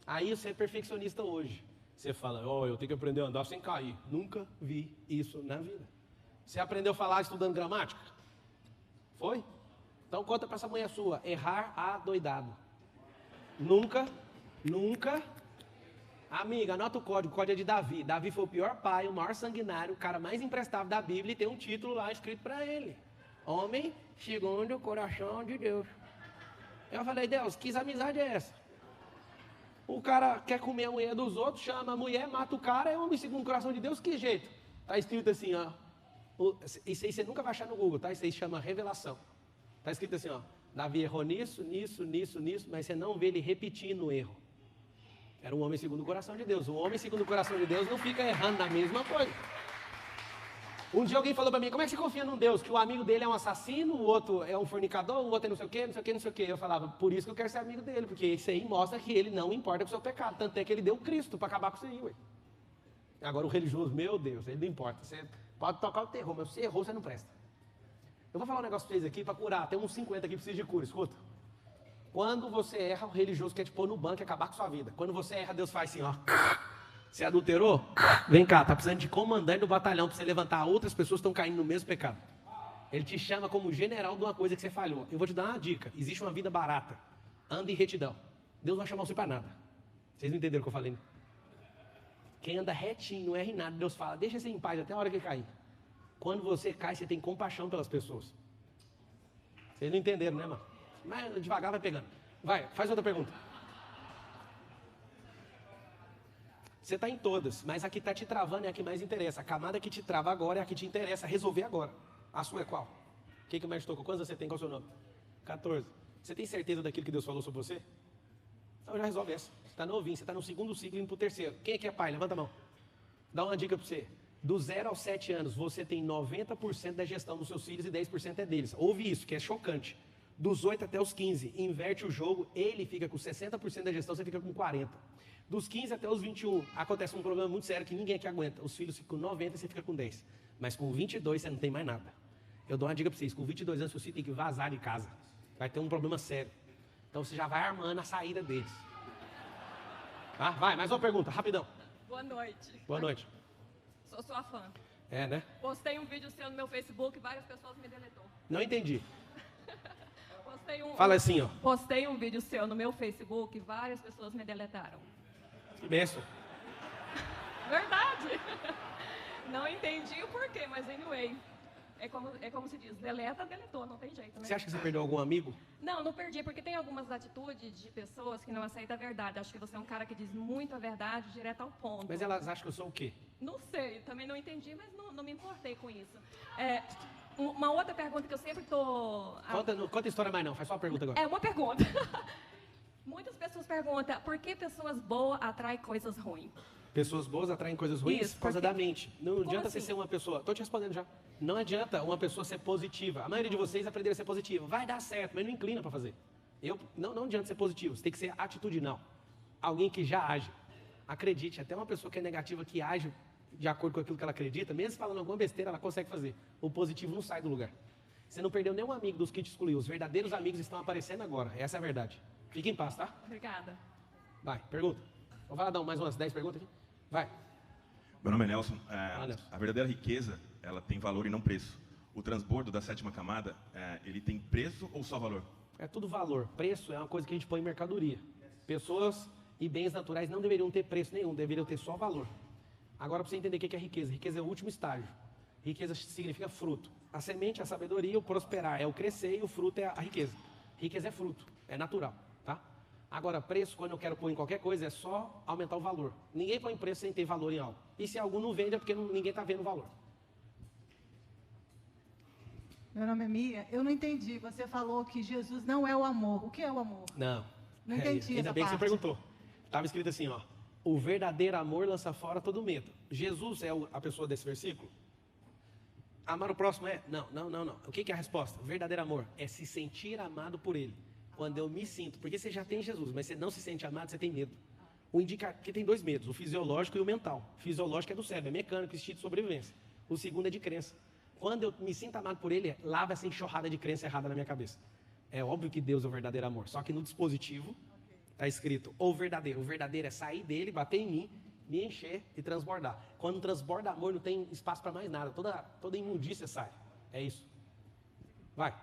Aí você é perfeccionista hoje. Você fala, eu tenho que aprender a andar sem cair. Nunca vi isso na vida. Você aprendeu a falar estudando gramática? Foi? Então conta pra essa mulher sua, errar adoidado. Nunca. Amiga, anota o código é de Davi. Davi foi o pior pai, o maior sanguinário, o cara mais imprestável da Bíblia e tem um título lá escrito pra ele. Homem segundo o coração de Deus. Eu falei, Deus, que amizade é essa? O cara quer comer a mulher dos outros, chama a mulher, mata o cara, é homem segundo o coração de Deus, que jeito? Tá escrito assim, ó. Isso aí você nunca vai achar no Google, tá? Isso aí chama revelação. Tá escrito assim, ó. Davi errou nisso, mas você não vê ele repetindo o erro. Era um homem segundo o coração de Deus. O homem segundo o coração de Deus não fica errando na mesma coisa. Um dia alguém falou pra mim, como é que você confia num Deus? Que o amigo dele é um assassino, o outro é um fornicador, o outro é não sei o quê. Eu falava, por isso que eu quero ser amigo dele, porque isso aí mostra que ele não importa com o seu pecado. Tanto é que ele deu Cristo pra acabar com isso aí, ué. Agora o religioso, meu Deus, ele não importa. Você pode tocar o terror, mas se você errou, você não presta. Eu vou falar um negócio pra vocês aqui pra curar. Tem uns 50 aqui que precisam de cura, escuta. Quando você erra, o religioso quer te pôr no banco e acabar com a sua vida. Quando você erra, Deus faz assim, ó. Você adulterou? Vem cá, tá precisando de comandante do batalhão para você levantar outras pessoas que estão caindo no mesmo pecado. Ele te chama como general de uma coisa que você falhou. Eu vou te dar uma dica. Existe uma vida barata. Anda em retidão. Deus não vai chamar você para nada. Vocês não entenderam o que eu falei, né? Quem anda retinho, não erra em nada, Deus fala, deixa você em paz até a hora que cair. Quando você cai, você tem compaixão pelas pessoas. Vocês não entenderam, né, mano? Mas devagar vai pegando. Vai, faz outra pergunta. Você está em todas, mas a que está te travando é a que mais interessa. A camada que te trava agora é a que te interessa resolver agora. A sua é qual? O que o mestre tocou? Quantos você tem? Qual é o seu nome? 14. Você tem certeza daquilo que Deus falou sobre você? Então já resolve essa. Você está novinho, você está no 2º ciclo indo para o 3º. Quem é que é pai? Levanta a mão. Dá uma dica para você. Do 0 aos 7 anos, você tem 90% da gestão dos seus filhos e 10% é deles. Ouve isso, que é chocante. Dos 8 até os 15, inverte o jogo, ele fica com 60% da gestão, você fica com 40%. Dos 15 até os 21, acontece um problema muito sério que ninguém aqui aguenta. Os filhos ficam com 90 e você fica com 10. Mas com 22 você não tem mais nada. Eu dou uma dica para vocês, com 22 anos, seu filho tem que vazar de casa. Vai ter um problema sério. Então você já vai armando a saída deles. Tá? Vai, mais uma pergunta, rapidão. Boa noite. Boa noite. Sou sua fã. É, né? Postei um vídeo seu no meu Facebook e várias pessoas me deletou. Não entendi. Fala assim, ó. Postei um vídeo seu no meu Facebook e várias pessoas me deletaram. Que benção. Verdade. Não entendi o porquê, mas anyway. É como se diz, deletou, não tem jeito, né? Você acha que você perdeu algum amigo? Não perdi, porque tem algumas atitudes de pessoas que não aceitam a verdade. Acho que você é um cara que diz muito a verdade, direto ao ponto. Mas elas acham que eu sou o quê? Não sei, também não entendi, mas não me importei com isso. Uma outra pergunta que eu sempre tô... Conta a história mais não, faz só uma pergunta agora. É uma pergunta. Muitas pessoas perguntam, por que pessoas boas atraem coisas ruins? Pessoas boas atraem coisas ruins Isso, por causa da mente. Não adianta assim? você ser uma pessoa... Estou te respondendo já. Não adianta uma pessoa ser positiva. A maioria de vocês aprenderam a ser positiva. Vai dar certo, mas não inclina para fazer. Não adianta ser positivo, você tem que ser atitudinal. Alguém que já age. Acredite, até uma pessoa que é negativa, que age de acordo com aquilo que ela acredita, mesmo falando alguma besteira, ela consegue fazer. O positivo não sai do lugar. Você não perdeu nenhum amigo dos que te excluiu. Os verdadeiros amigos estão aparecendo agora. Essa é a verdade. Fique em paz, tá? Obrigada. Vai, pergunta. Vamos lá dar mais umas 10 perguntas aqui? Vai. Meu nome é Nelson. Nelson. A verdadeira riqueza, ela tem valor e não preço. O transbordo da 7ª camada, ele tem preço ou só valor? É tudo valor. Preço é uma coisa que a gente põe em mercadoria. Pessoas e bens naturais não deveriam ter preço nenhum, deveriam ter só valor. Agora, para você entender o que é riqueza. Riqueza é o último estágio. Riqueza significa fruto. A semente é a sabedoria, o prosperar é o crescer e o fruto é a riqueza. Riqueza é fruto, é natural, tá? Agora, preço, quando eu quero pôr em qualquer coisa, é só aumentar o valor. Ninguém põe preço sem ter valor em algo. E se algo não vende, é porque ninguém está vendo o valor. Meu nome é Mia. Eu não entendi. Você falou que Jesus não é o amor. O que é o amor? Não. Não entendi Ainda essa bem que você parte. perguntou. Estava escrito assim, ó. O verdadeiro amor lança fora todo medo. Jesus é a pessoa desse versículo? Amar o próximo é? Não. O que é a resposta? Verdadeiro amor é se sentir amado por ele. Quando eu me sinto. Porque você já tem Jesus, mas você não se sente amado, você tem medo. Porque tem dois medos, o fisiológico e o mental. O fisiológico é do cérebro, é mecânico, instinto de sobrevivência. O segundo é de crença. Quando eu me sinto amado por ele, lava essa enxurrada de crença errada na minha cabeça. É óbvio que Deus é o verdadeiro amor. Só que no dispositivo está escrito o verdadeiro. O verdadeiro é sair dele, bater em mim, me encher e transbordar. Quando transborda amor, não tem espaço para mais nada. Toda imundícia sai. É isso. Vai.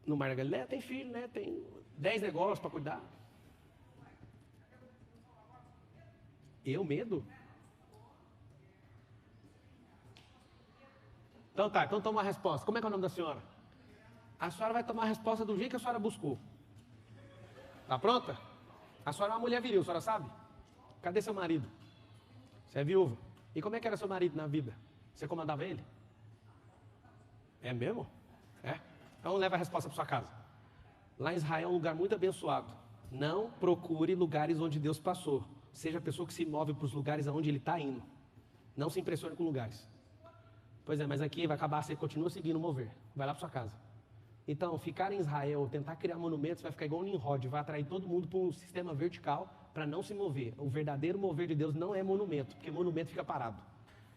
No Mar da Galileia tem filho, né? Tem 10 negócios para cuidar. Eu, medo? Então tá, então toma uma resposta. Como é que é o nome da senhora? A senhora vai tomar a resposta do jeito que a senhora buscou. Tá pronta? A senhora é uma mulher viril, a senhora sabe? Cadê seu marido? Você é viúva. E como é que era seu marido na vida? Você comandava ele? É mesmo? É? Então leva a resposta para sua casa. Lá em Israel é um lugar muito abençoado. Não procure lugares onde Deus passou. Seja a pessoa que se move para os lugares aonde ele está indo. Não se impressione com lugares. Pois é, mas aqui vai acabar, você continua seguindo o mover. Vai lá para sua casa. Então, ficar em Israel, tentar criar monumentos, vai ficar igual um Nimrod, vai atrair todo mundo para um sistema vertical para não se mover. O verdadeiro mover de Deus não é monumento, porque monumento fica parado.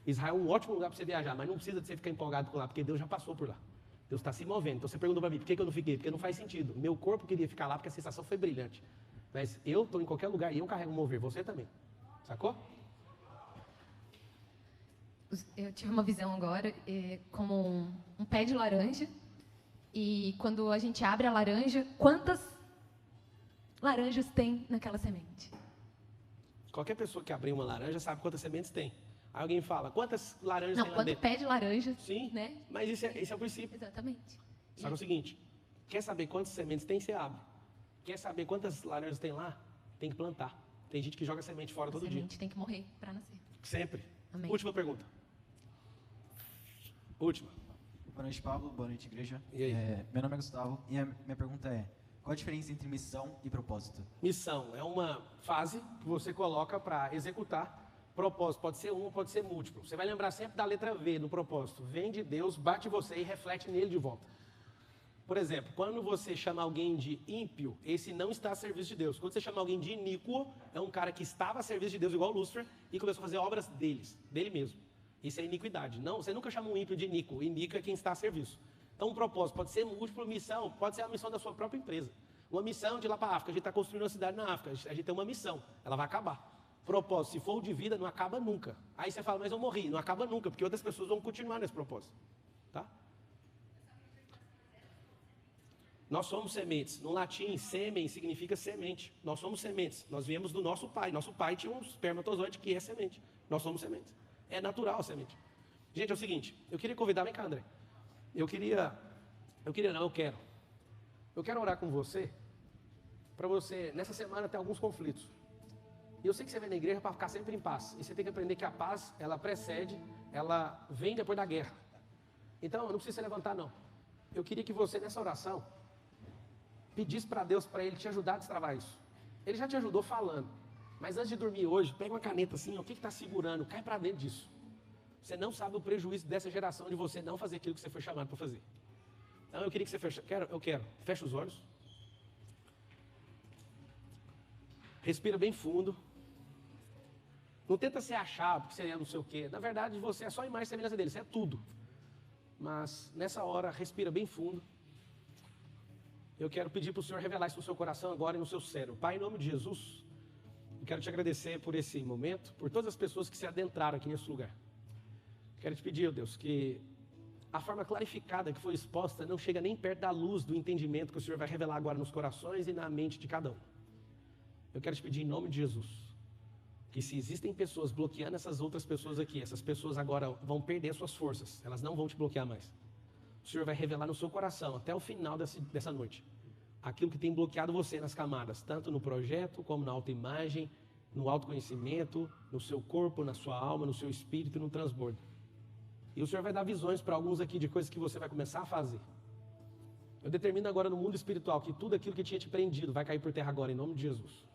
Israel é um ótimo lugar para você viajar, mas não precisa de você ficar empolgado com lá, porque Deus já passou por lá. Deus está se movendo. Então você perguntou para mim, por que eu não fiquei? Porque não faz sentido. Meu corpo queria ficar lá porque a sensação foi brilhante. Mas eu estou em qualquer lugar e eu carrego o mover, você também. Sacou? Eu tive uma visão agora como um pé de laranja. E quando a gente abre a laranja, quantas laranjas tem naquela semente? Qualquer pessoa que abrir uma laranja sabe quantas sementes tem. Aí alguém fala, quantas laranjas Não, tem lá quanto dentro? pé de laranja, Sim, né? mas esse é o princípio. Exatamente. Só que é o seguinte, quer saber quantas sementes tem, você abre. Quer saber quantas laranjas tem lá? Tem que plantar. Tem gente que joga semente fora todo dia. A semente tem que morrer para nascer. Sempre. Amém. Última pergunta. Última. Boa noite, Pablo. Boa noite, igreja. E aí? Meu nome é Gustavo e a minha pergunta é: qual a diferença entre missão e propósito? Missão é uma fase que você coloca para executar. Propósito pode ser um, pode ser múltiplo. Você vai lembrar sempre da letra V no propósito. Vem de Deus, bate você e reflete nele de volta. Por exemplo, quando você chama alguém de ímpio, esse não está a serviço de Deus. Quando você chama alguém de iníquo, é um cara que estava a serviço de Deus, igual Lúcifer, e começou a fazer obras dele mesmo. Isso é iniquidade. Não, você nunca chama um ímpio de iníquo. Iníquo é quem está a serviço. Então, um propósito pode ser múltiplo, missão, pode ser a missão da sua própria empresa. Uma missão de ir lá para a África. A gente está construindo uma cidade na África. A gente tem uma missão. Ela vai acabar. Propósito, se for o de vida, não acaba nunca. Aí você fala, mas eu morri. Não acaba nunca, porque outras pessoas vão continuar nesse propósito. Tá? Nós somos sementes. No latim, sêmen significa semente. Nós somos sementes. Nós viemos do nosso pai. Nosso pai tinha um espermatozoide que é semente. Nós somos sementes. É natural a semente. Gente, é o seguinte. Eu queria convidar, vem cá, André. Eu quero orar com você. Para você, nessa semana, ter alguns conflitos. E eu sei que você vem na igreja para ficar sempre em paz. E você tem que aprender que a paz, ela precede, ela vem depois da guerra. Então, não precisa se levantar, não. Eu queria que você, nessa oração, pedisse para Deus, para Ele te ajudar a destravar isso. Ele já te ajudou falando. Mas antes de dormir hoje, pega uma caneta assim, ó, o que está segurando? Cai para dentro disso. Você não sabe o prejuízo dessa geração de você não fazer aquilo que você foi chamado para fazer. Então, eu queria que você feche os olhos. Respira bem fundo. Não tenta se achar porque você é não sei o quê. Na verdade, você é só a imagem e semelhança dele, você é tudo. Mas nessa hora, respira bem fundo. Eu quero pedir para o Senhor revelar isso no seu coração agora e no seu cérebro. Pai, em nome de Jesus, eu quero te agradecer por esse momento, por todas as pessoas que se adentraram aqui nesse lugar. Quero te pedir, Deus, que a forma clarificada que foi exposta não chega nem perto da luz do entendimento que o Senhor vai revelar agora nos corações e na mente de cada um. Eu quero te pedir em nome de Jesus, que se existem pessoas bloqueando essas outras pessoas aqui, essas pessoas agora vão perder suas forças, elas não vão te bloquear mais. O Senhor vai revelar no seu coração, até o final dessa noite, aquilo que tem bloqueado você nas camadas, tanto no projeto, como na autoimagem, no autoconhecimento, no seu corpo, na sua alma, no seu espírito e no transbordo. E o Senhor vai dar visões para alguns aqui de coisas que você vai começar a fazer. Eu determino agora no mundo espiritual que tudo aquilo que tinha te prendido vai cair por terra agora, em nome de Jesus.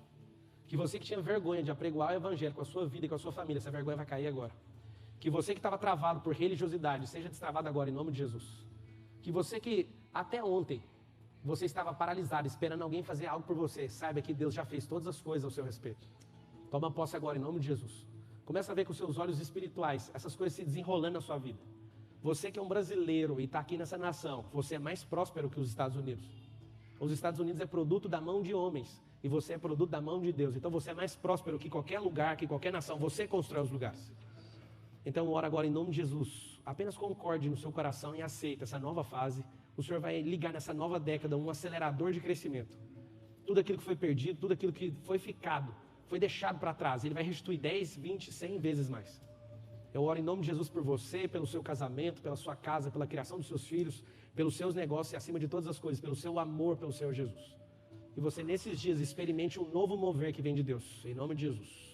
Que você que tinha vergonha de apregoar o evangelho com a sua vida e com a sua família, essa vergonha vai cair agora. Que você que estava travado por religiosidade, seja destravado agora, em nome de Jesus. Que você que até ontem, você estava paralisado, esperando alguém fazer algo por você, saiba que Deus já fez todas as coisas ao seu respeito. Toma posse agora, em nome de Jesus. Começa a ver com seus olhos espirituais essas coisas se desenrolando na sua vida. Você que é um brasileiro e está aqui nessa nação, você é mais próspero que os Estados Unidos. Os Estados Unidos é produto da mão de homens e você é produto da mão de Deus. Então você é mais próspero que qualquer lugar, que qualquer nação. Você constrói os lugares. Então ora agora em nome de Jesus. Apenas concorde no seu coração e aceita essa nova fase. O Senhor vai ligar nessa nova década um acelerador de crescimento. Tudo aquilo que foi perdido, tudo aquilo que foi ficado, foi deixado para trás. Ele vai restituir 10, 20, 100 vezes mais. Eu oro em nome de Jesus por você, pelo seu casamento, pela sua casa, pela criação dos seus filhos, pelos seus negócios e acima de todas as coisas, pelo seu amor pelo Senhor Jesus. E você nesses dias experimente um novo mover que vem de Deus. Em nome de Jesus.